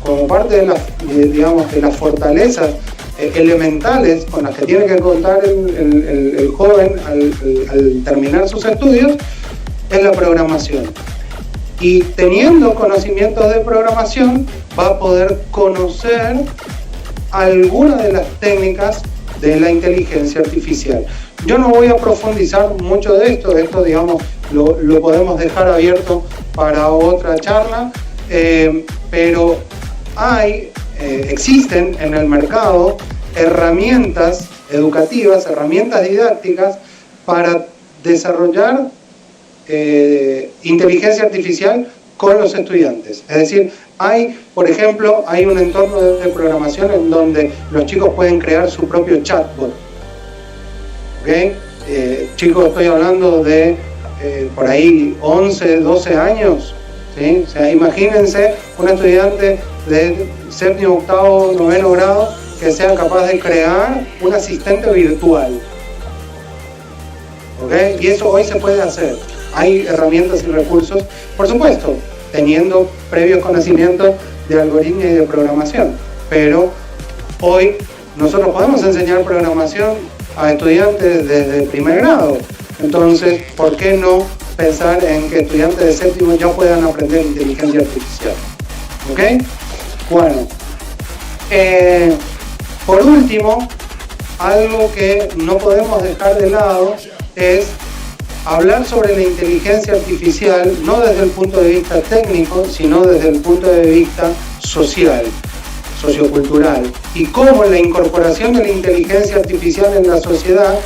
como parte de las fortalezas elementales con las que tiene que contar el joven al terminar sus estudios, es la programación. Y teniendo conocimientos de programación va a poder conocer algunas de las técnicas de la inteligencia artificial. Yo no voy a profundizar mucho de esto digamos lo podemos dejar abierto para otra charla, pero existen en el mercado herramientas educativas, herramientas didácticas para desarrollar inteligencia artificial con los estudiantes. Es decir, por ejemplo, hay un entorno de programación en donde los chicos pueden crear su propio chatbot. ¿Okay? Chicos, estoy hablando de por ahí 11, 12 años. ¿Sí? O sea, imagínense un estudiante de séptimo, octavo, noveno grado que sea capaz de crear un asistente virtual. ¿Okay? Y eso hoy se puede hacer. Hay herramientas y recursos, por supuesto, teniendo previos conocimientos de algoritmos y de programación. Pero hoy nosotros podemos enseñar programación a estudiantes desde el primer grado. Entonces, ¿por qué no pensar en que estudiantes de séptimo ya puedan aprender inteligencia artificial? ¿Ok? Bueno, por último, algo que no podemos dejar de lado es hablar sobre la inteligencia artificial no desde el punto de vista técnico, sino desde el punto de vista social, sociocultural, y cómo la incorporación de la inteligencia artificial en la sociedad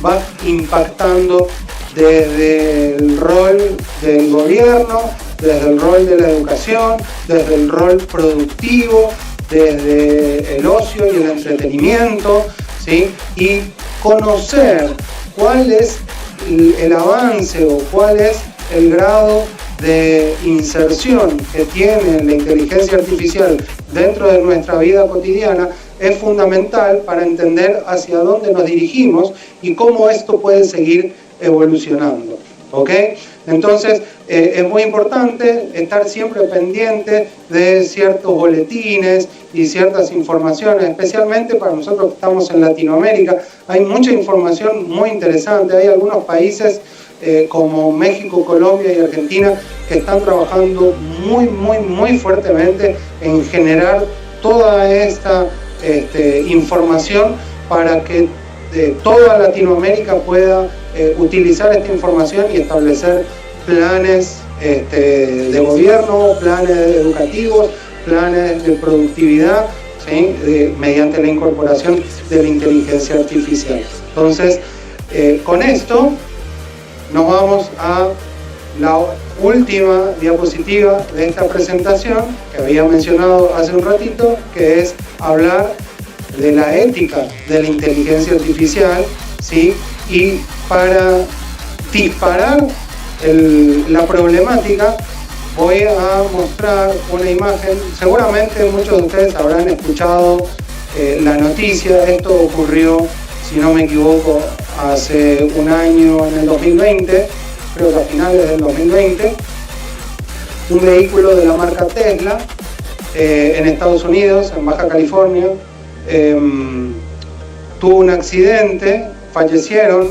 va impactando desde el rol del gobierno, desde el rol de la educación, desde el rol productivo, desde el ocio y el entretenimiento, ¿sí? Y conocer cuál es el avance o cuál es el grado de inserción que tiene la inteligencia artificial dentro de nuestra vida cotidiana es fundamental para entender hacia dónde nos dirigimos y cómo esto puede seguir evolucionando. ¿Ok? Entonces es muy importante estar siempre pendiente de ciertos boletines y ciertas informaciones, especialmente para nosotros que estamos en Latinoamérica. Hay mucha información muy interesante. Hay algunos países como México, Colombia y Argentina que están trabajando muy fuertemente en generar toda esta información para que toda Latinoamérica pueda utilizar esta información y establecer planes de gobierno, planes educativos, planes de productividad, ¿sí? Mediante la incorporación de la inteligencia artificial. Entonces, con esto nos vamos a la última diapositiva de esta presentación que había mencionado hace un ratito, que es hablar de la ética de la inteligencia artificial, ¿sí? Y para disparar la problemática, voy a mostrar una imagen. Seguramente muchos de ustedes habrán escuchado la noticia. Esto ocurrió, si no me equivoco, hace un año, en el 2020, creo que a finales del 2020, un vehículo de la marca Tesla en Estados Unidos, en Baja California, tuvo un accidente, fallecieron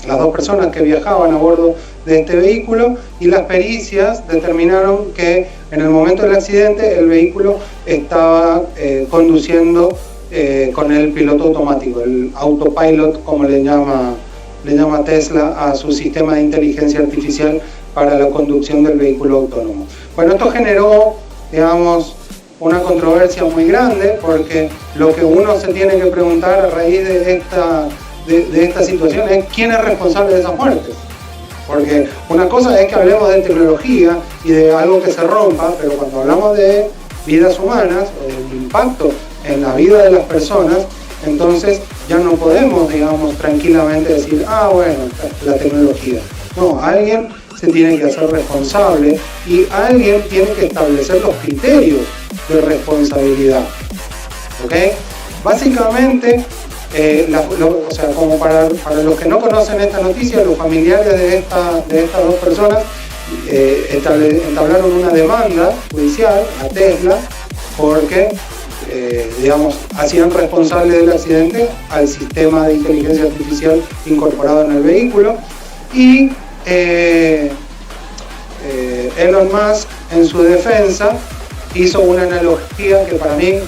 las dos personas que viajaban a bordo de este vehículo, y las pericias determinaron que en el momento del accidente el vehículo estaba conduciendo con el piloto automático, el autopilot, como le llama Tesla a su sistema de inteligencia artificial para la conducción del vehículo autónomo. Bueno, esto generó, digamos, una controversia muy grande, porque lo que uno se tiene que preguntar a raíz de esta situación es quién es responsable de esas muertes. Porque una cosa es que hablemos de tecnología y de algo que se rompa, pero cuando hablamos de vidas humanas o del impacto en la vida de las personas, entonces ya no podemos, digamos, tranquilamente decir, bueno, la tecnología. No, alguien se tiene que hacer responsable y alguien tiene que establecer los criterios de responsabilidad. ¿Ok? Básicamente, o sea, como para los que no conocen esta noticia, los familiares de estas dos personas entablaron una demanda judicial a Tesla porque, digamos, hacían responsable del accidente al sistema de inteligencia artificial incorporado en el vehículo. Y Elon Musk, en su defensa, hizo una analogía que para mí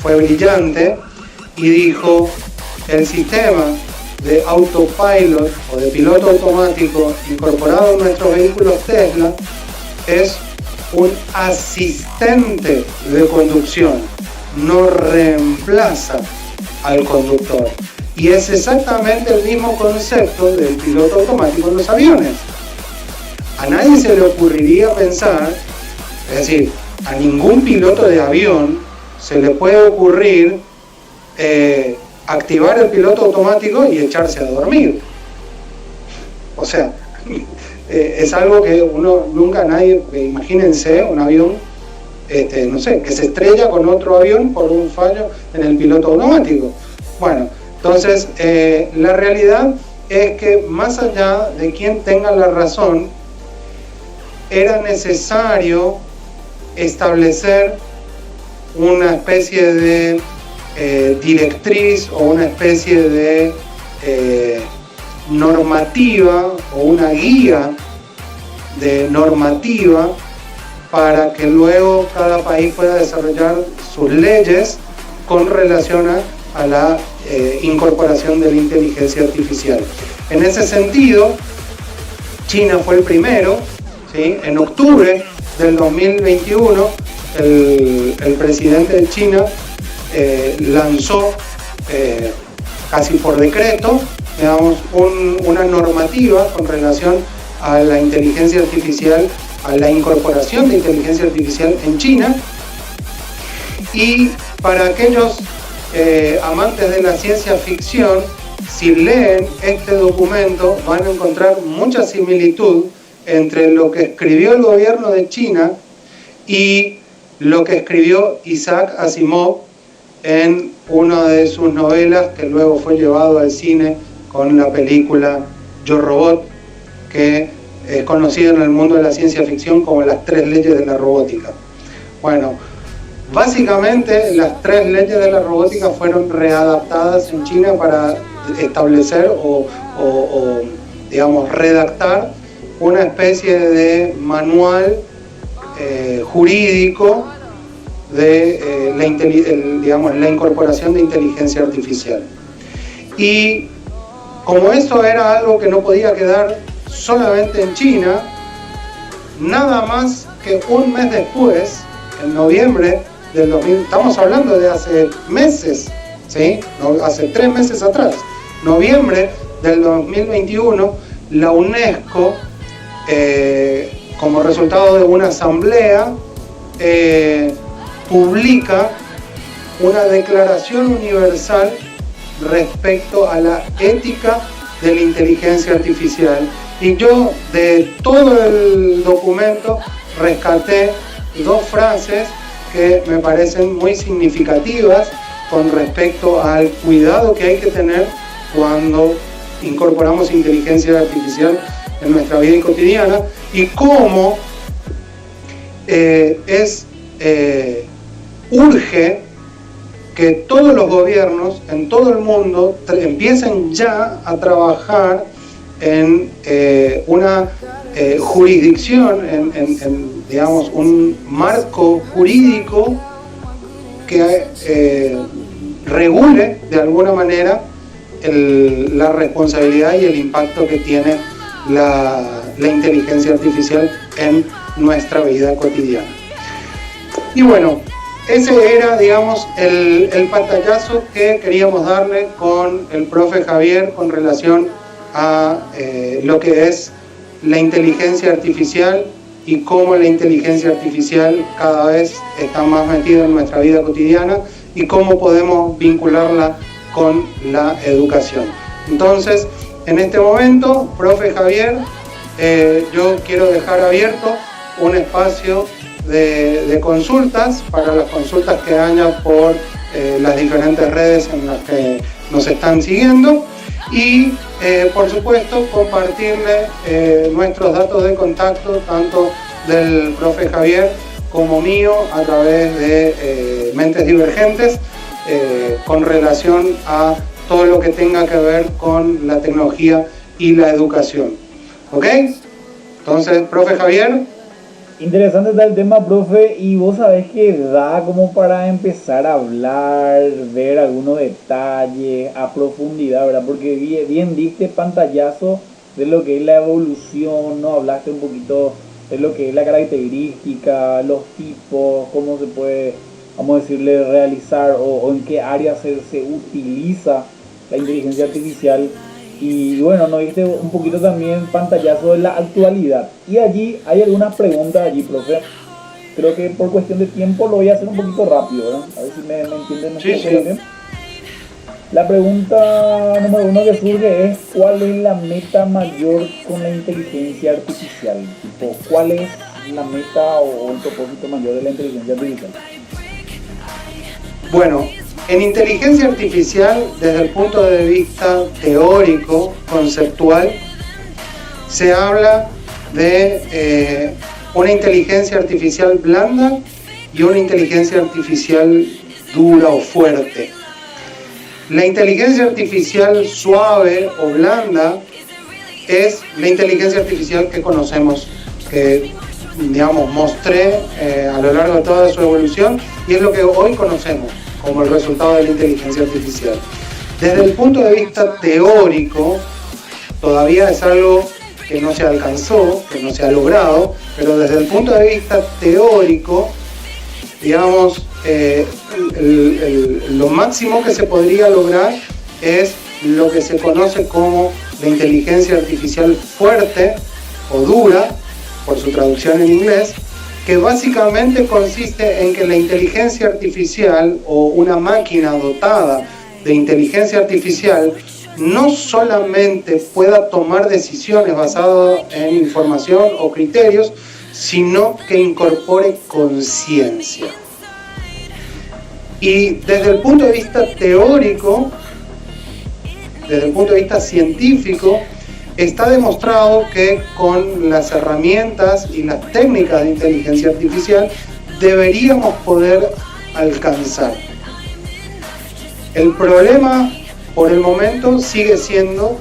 fue brillante y dijo: el sistema de autopilot o de piloto automático incorporado en nuestros vehículos Tesla es un asistente de conducción, no reemplaza al conductor. Y es exactamente el mismo concepto del piloto automático en los aviones. A nadie se le ocurriría pensar, es decir, a ningún piloto de avión se le puede ocurrir activar el piloto automático y echarse a dormir. O sea, es algo que uno nunca, imagínense un avión, no sé, que se estrella con otro avión por un fallo en el piloto automático. Bueno, entonces la realidad es que más allá de quien tenga la razón, era necesario establecer una especie de directriz o una especie de normativa o una guía de normativa para que luego cada país pueda desarrollar sus leyes con relación a la incorporación de la inteligencia artificial. En ese sentido, China fue el primero, ¿sí? En octubre del 2021, el presidente de China lanzó casi por decreto, digamos, una normativa con relación a la inteligencia artificial, a la incorporación de inteligencia artificial en China. Y para aquellos amantes de la ciencia ficción, si leen este documento van a encontrar mucha similitud entre lo que escribió el gobierno de China y lo que escribió Isaac Asimov en una de sus novelas, que luego fue llevado al cine con la película Yo Robot, que es conocida en el mundo de la ciencia ficción como las 3 leyes de la robótica. Bueno, básicamente las 3 leyes de la robótica fueron readaptadas en China para establecer o digamos, redactar una especie de manual jurídico de la incorporación de inteligencia artificial. Y como eso era algo que no podía quedar solamente en China, nada más que un mes después, en noviembre del 2000, estamos hablando de hace meses, ¿sí? Hace 3 meses atrás, noviembre del 2021, la UNESCO, como resultado de una asamblea, publica una declaración universal respecto a la ética de la inteligencia artificial. Y yo de todo el documento rescaté dos frases que me parecen muy significativas con respecto al cuidado que hay que tener cuando incorporamos inteligencia artificial en nuestra vida cotidiana, y cómo urge que todos los gobiernos en todo el mundo empiecen ya a trabajar en una jurisdicción, digamos, un marco jurídico que regule de alguna manera la responsabilidad y el impacto que tiene la inteligencia artificial en nuestra vida cotidiana. Y bueno, ese era, digamos, el pantallazo que queríamos darle con el profe Javier con relación a lo que es la inteligencia artificial y cómo la inteligencia artificial cada vez está más metida en nuestra vida cotidiana y cómo podemos vincularla con la educación. Entonces, en este momento, profe Javier, yo quiero dejar abierto un espacio de consultas para las consultas que haya por las diferentes redes en las que nos están siguiendo, y por supuesto compartirle nuestros datos de contacto, tanto del profe Javier como mío, a través de Mentes Divergentes, con relación a todo lo que tenga que ver con la tecnología y la educación. ¿Ok? Entonces, profe Javier. Interesante está el tema, profe, y vos sabés que da como para empezar a hablar, ver algunos detalles a profundidad, ¿verdad? Porque bien diste pantallazo de lo que es la evolución, ¿no? Hablaste un poquito de lo que es la característica, los tipos, cómo se puede, vamos a decirle, realizar o en qué área se utiliza la inteligencia artificial. Y bueno, nos diste un poquito también pantallazo de la actualidad. Y allí hay algunas preguntas allí, profe. Creo que por cuestión de tiempo lo voy a hacer un poquito rápido, ¿verdad? A ver si me entienden. Sí. La pregunta número 1 que surge es: ¿cuál es la meta mayor con la inteligencia artificial? Tipo, ¿cuál es la meta o el propósito mayor de la inteligencia artificial? Bueno, en inteligencia artificial, desde el punto de vista teórico, conceptual, se habla de una inteligencia artificial blanda y una inteligencia artificial dura o fuerte. La inteligencia artificial suave o blanda es la inteligencia artificial que conocemos, que, digamos, mostré a lo largo de toda su evolución, y es lo que hoy conocemos como el resultado de la inteligencia artificial. Desde el punto de vista teórico, todavía es algo que no se alcanzó, que no se ha logrado, pero desde el punto de vista teórico, digamos, lo máximo que se podría lograr es lo que se conoce como la inteligencia artificial fuerte o dura, por su traducción en inglés, que básicamente consiste en que la inteligencia artificial o una máquina dotada de inteligencia artificial no solamente pueda tomar decisiones basadas en información o criterios, sino que incorpore conciencia. Y desde el punto de vista teórico, desde el punto de vista científico, está demostrado que con las herramientas y las técnicas de inteligencia artificial deberíamos poder alcanzar. El problema por el momento sigue siendo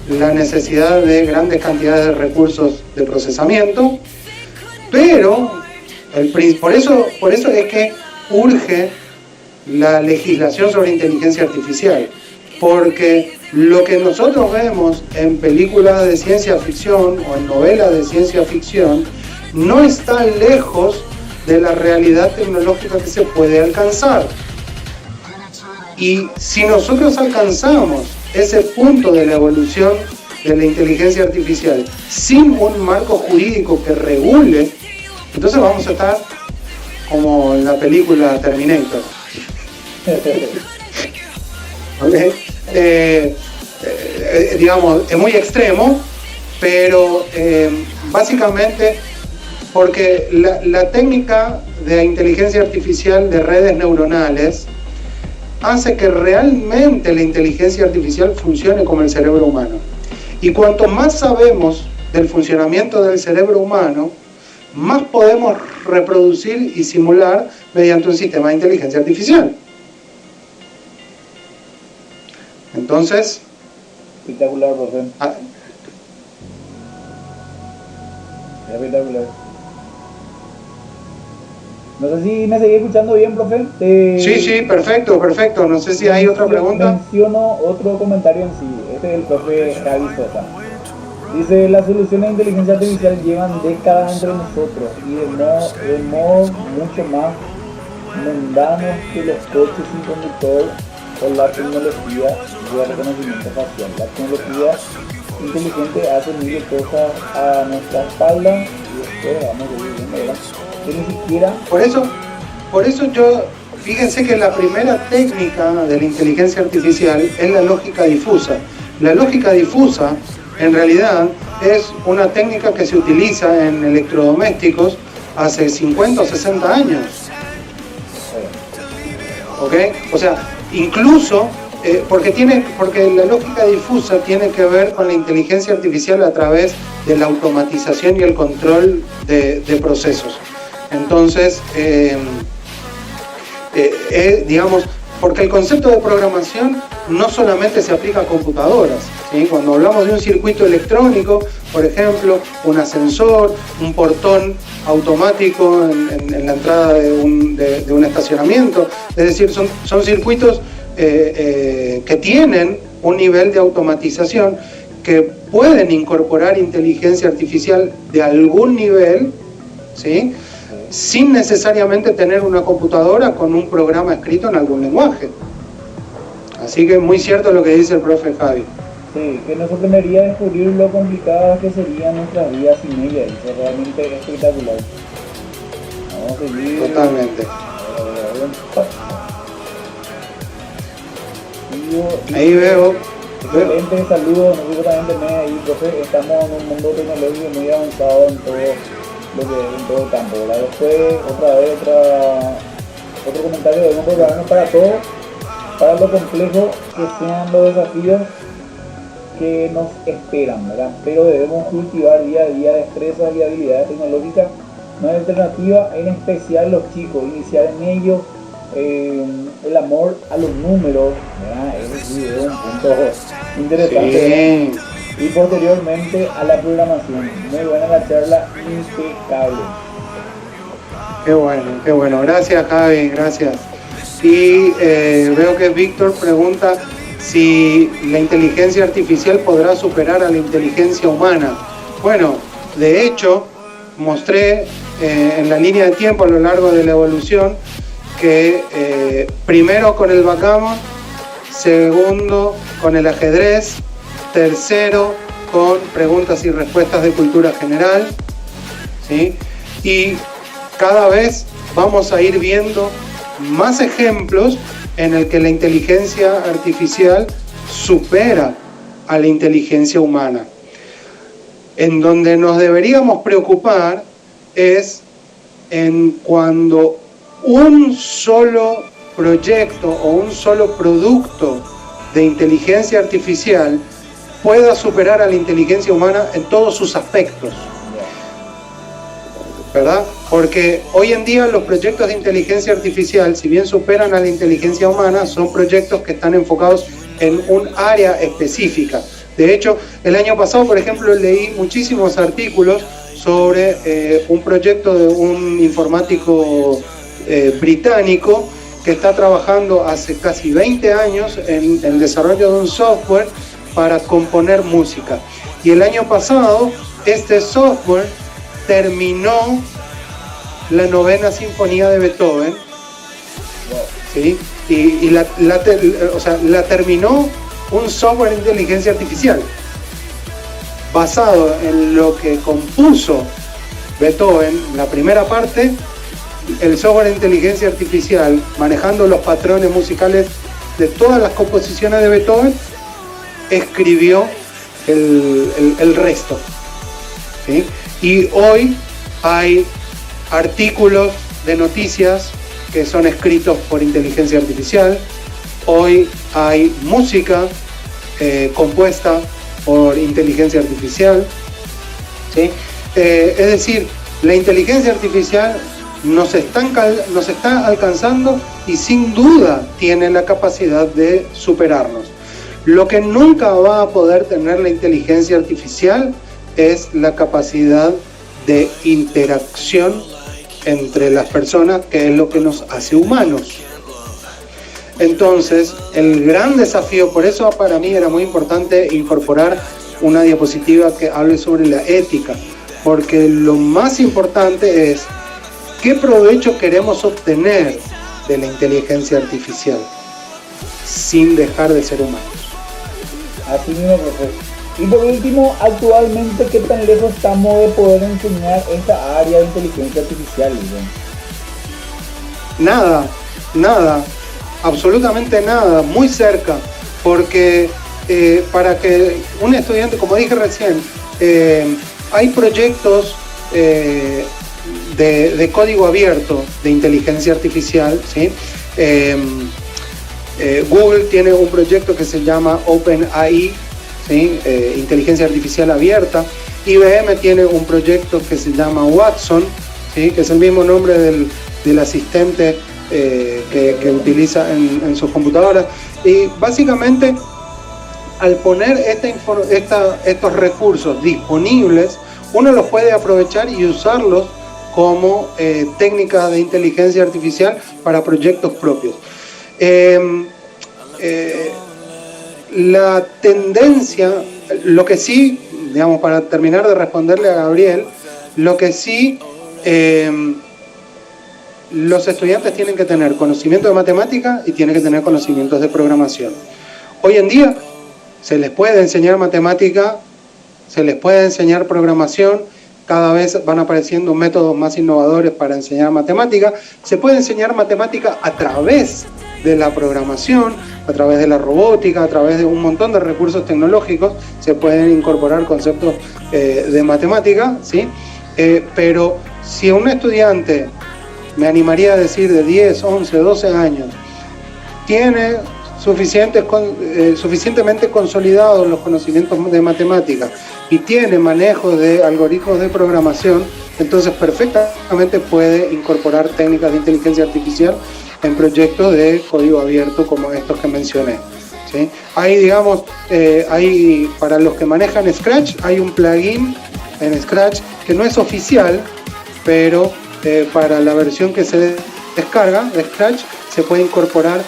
la necesidad de grandes cantidades de recursos de procesamiento, pero por eso es que urge la legislación sobre inteligencia artificial, porque lo que nosotros vemos en películas de ciencia ficción o en novelas de ciencia ficción no está lejos de la realidad tecnológica que se puede alcanzar. Y si nosotros alcanzamos ese punto de la evolución de la inteligencia artificial sin un marco jurídico que regule, entonces vamos a estar como en la película Terminator. ¿Okay? digamos, es muy extremo, pero básicamente porque la técnica de inteligencia artificial de redes neuronales hace que realmente la inteligencia artificial funcione como el cerebro humano. Y cuanto más sabemos del funcionamiento del cerebro humano, más podemos reproducir y simular mediante un sistema de inteligencia artificial. Entonces... Espectacular, profe. Espectacular. No sé si me seguí escuchando bien, profe. Sí, perfecto. No sé si hay otra pregunta. Menciono otro comentario en sí. Este es el profe Javi Sosa. Dice, las soluciones de inteligencia artificial llevan décadas entre nosotros y de modo mucho más mundanos que los coches sin conductor o la tecnología de reconocimiento facial. La tecnología inteligente hace mil cosas a nuestra espalda y después vamos viviendo, ¿verdad? Que ni siquiera... Por eso yo, fíjense que la primera técnica de la inteligencia artificial es la lógica difusa. La lógica difusa, en realidad, es una técnica que se utiliza en electrodomésticos hace 50 o 60 años. ¿Ok? O sea, incluso, porque la lógica difusa tiene que ver con la inteligencia artificial a través de la automatización y el control de procesos. Entonces, digamos, porque el concepto de programación no solamente se aplica a computadoras, ¿sí? Cuando hablamos de un circuito electrónico, por ejemplo, un ascensor, un portón automático en la entrada de un estacionamiento, es decir, son circuitos que tienen un nivel de automatización que pueden incorporar inteligencia artificial de algún nivel, ¿sí?, sin necesariamente tener una computadora con un programa escrito en algún lenguaje. Así que es muy cierto lo que dice el profe Javi. Sí, que nos sorprendería descubrir lo complicadas que serían nuestras vidas sin ella. Es realmente espectacular. Vamos a seguir. Totalmente. Ahí veo. Excelente, saludos. Nosotros también tenemos ahí, profe. Estamos en un mundo tecnológico muy avanzado en todo lo que es en todo el campo, ¿verdad? Después, otro comentario, debemos prepararnos para todo, para lo complejo que sean los desafíos que nos esperan, ¿verdad? Pero debemos cultivar día a día destrezas y habilidades tecnológicas. No hay alternativa, en especial los chicos, iniciar en ellos el amor a los números, ¿verdad? Ese es un punto interesante. Sí. Y posteriormente a la programación. Muy buena la charla, impecable. Qué bueno. Gracias, Javi, gracias. Y veo que Víctor pregunta si la inteligencia artificial podrá superar a la inteligencia humana. Bueno, de hecho, mostré en la línea de tiempo a lo largo de la evolución que primero con el backgammon, segundo con el ajedrez, tercero con preguntas y respuestas de cultura general, ¿sí? Y cada vez vamos a ir viendo más ejemplos en el que la inteligencia artificial supera a la inteligencia humana. En donde nos deberíamos preocupar es en cuando un solo proyecto o un solo producto de inteligencia artificial pueda superar a la inteligencia humana en todos sus aspectos, ¿verdad? Porque hoy en día los proyectos de inteligencia artificial, si bien superan a la inteligencia humana, son proyectos que están enfocados en un área específica. De hecho, el año pasado, por ejemplo, leí muchísimos artículos sobre un proyecto de un informático británico que está trabajando hace casi 20 años en el desarrollo de un software para componer música. Y el año pasado, este software terminó la 9ª Sinfonía de Beethoven, ¿sí? Y la terminó un software de inteligencia artificial basado en lo que compuso Beethoven, la primera parte. El software de inteligencia artificial manejando los patrones musicales de todas las composiciones de Beethoven escribió el resto, ¿sí? Y hoy hay artículos de noticias que son escritos por inteligencia artificial. Hoy hay música compuesta por inteligencia artificial, ¿sí? Es decir, la inteligencia artificial nos está alcanzando y sin duda tiene la capacidad de superarnos. Lo que nunca va a poder tener la inteligencia artificial es la capacidad de interacción entre las personas, que es lo que nos hace humanos. Entonces, el gran desafío, por eso para mí era muy importante incorporar una diapositiva que hable sobre la ética, porque lo más importante es qué provecho queremos obtener de la inteligencia artificial sin dejar de ser humanos. Así mismo, profe. Y por último, actualmente, ¿qué tan lejos estamos de poder enseñar esta área de inteligencia artificial? Nada, absolutamente nada, muy cerca, porque para que un estudiante, como dije recién, hay proyectos de código abierto de inteligencia artificial, ¿sí? Google tiene un proyecto que se llama OpenAI, ¿sí? Inteligencia artificial abierta. IBM tiene un proyecto que se llama Watson, ¿sí? Que es el mismo nombre del asistente que utiliza en sus computadoras. Y básicamente, al poner estos recursos disponibles, uno los puede aprovechar y usarlos como técnicas de inteligencia artificial para proyectos propios. La tendencia, lo que sí, digamos, para terminar de responderle a Gabriel, lo que sí, los estudiantes tienen que tener conocimiento de matemática y tienen que tener conocimientos de programación. Hoy en día se les puede enseñar matemática, se les puede enseñar programación, cada vez van apareciendo métodos más innovadores para enseñar matemática. Se puede enseñar matemática a través de la programación, a través de la robótica, a través de un montón de recursos tecnológicos, se pueden incorporar conceptos de matemática, ¿sí? Pero si un estudiante, me animaría a decir de 10, 11, 12 años, tiene suficientemente consolidados los conocimientos de matemática y tiene manejo de algoritmos de programación, entonces perfectamente puede incorporar técnicas de inteligencia artificial en proyectos de código abierto como estos que mencioné, ¿sí? Hay, digamos, para los que manejan Scratch, hay un plugin en Scratch que no es oficial, pero para la versión que se descarga de Scratch se puede incorporar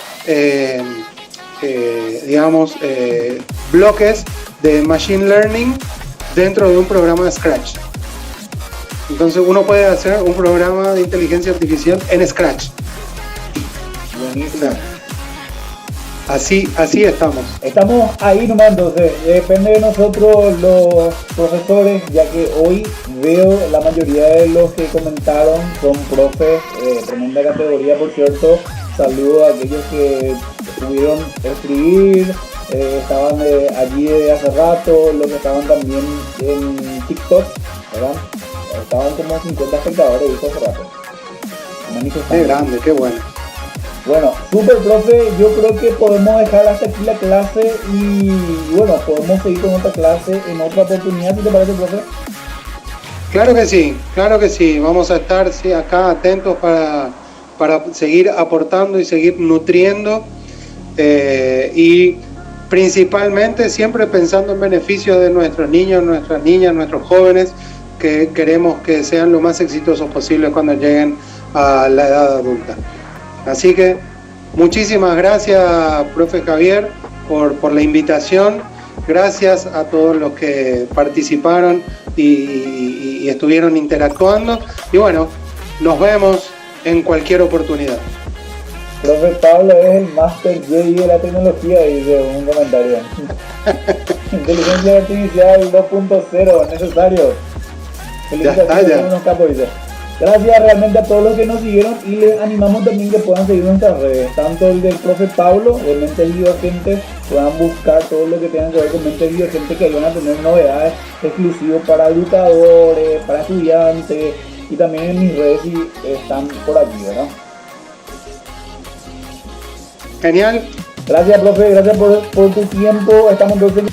bloques de Machine Learning dentro de un programa de Scratch. Entonces uno puede hacer un programa de inteligencia artificial en Scratch. Buenísimo. Así estamos. Estamos ahí nomás, entonces depende de nosotros los profesores, ya que hoy veo la mayoría de los que comentaron son profes, tremenda categoría, por cierto. Saludo a aquellos que pudieron escribir, estaban allí de hace rato, los que estaban también en TikTok, ¿verdad? Estaban como 50 espectadores hace rato. Qué grande, qué bueno. Bueno, super profe, yo creo que podemos dejar hasta aquí la clase y bueno, podemos seguir con otra clase en otra oportunidad, ¿sí te parece, profe? Claro que sí, vamos a estar acá atentos para seguir aportando y seguir nutriendo y principalmente siempre pensando en beneficio de nuestros niños, nuestras niñas, nuestros jóvenes, que queremos que sean lo más exitosos posibles cuando lleguen a la edad adulta. Así que muchísimas gracias, profe Javier, por la invitación. Gracias a todos los que participaron y estuvieron interactuando. Y bueno, nos vemos en cualquier oportunidad. Profe Pablo es el Master Jedi de la tecnología, dice un comentario. Inteligencia artificial 2.0, necesario. Ya está, ya. Unos capos, dice. Gracias realmente a todos los que nos siguieron y les animamos también que puedan seguir nuestras redes, tanto el del profe Pablo de Mente Divergente, puedan buscar todo lo que tenga que ver con Mente Divergente, que van a tener novedades exclusivas para educadores, para estudiantes, y también en mis redes si están por aquí, ¿verdad? Genial. Gracias, profe, gracias por tu tiempo. Estamos entonces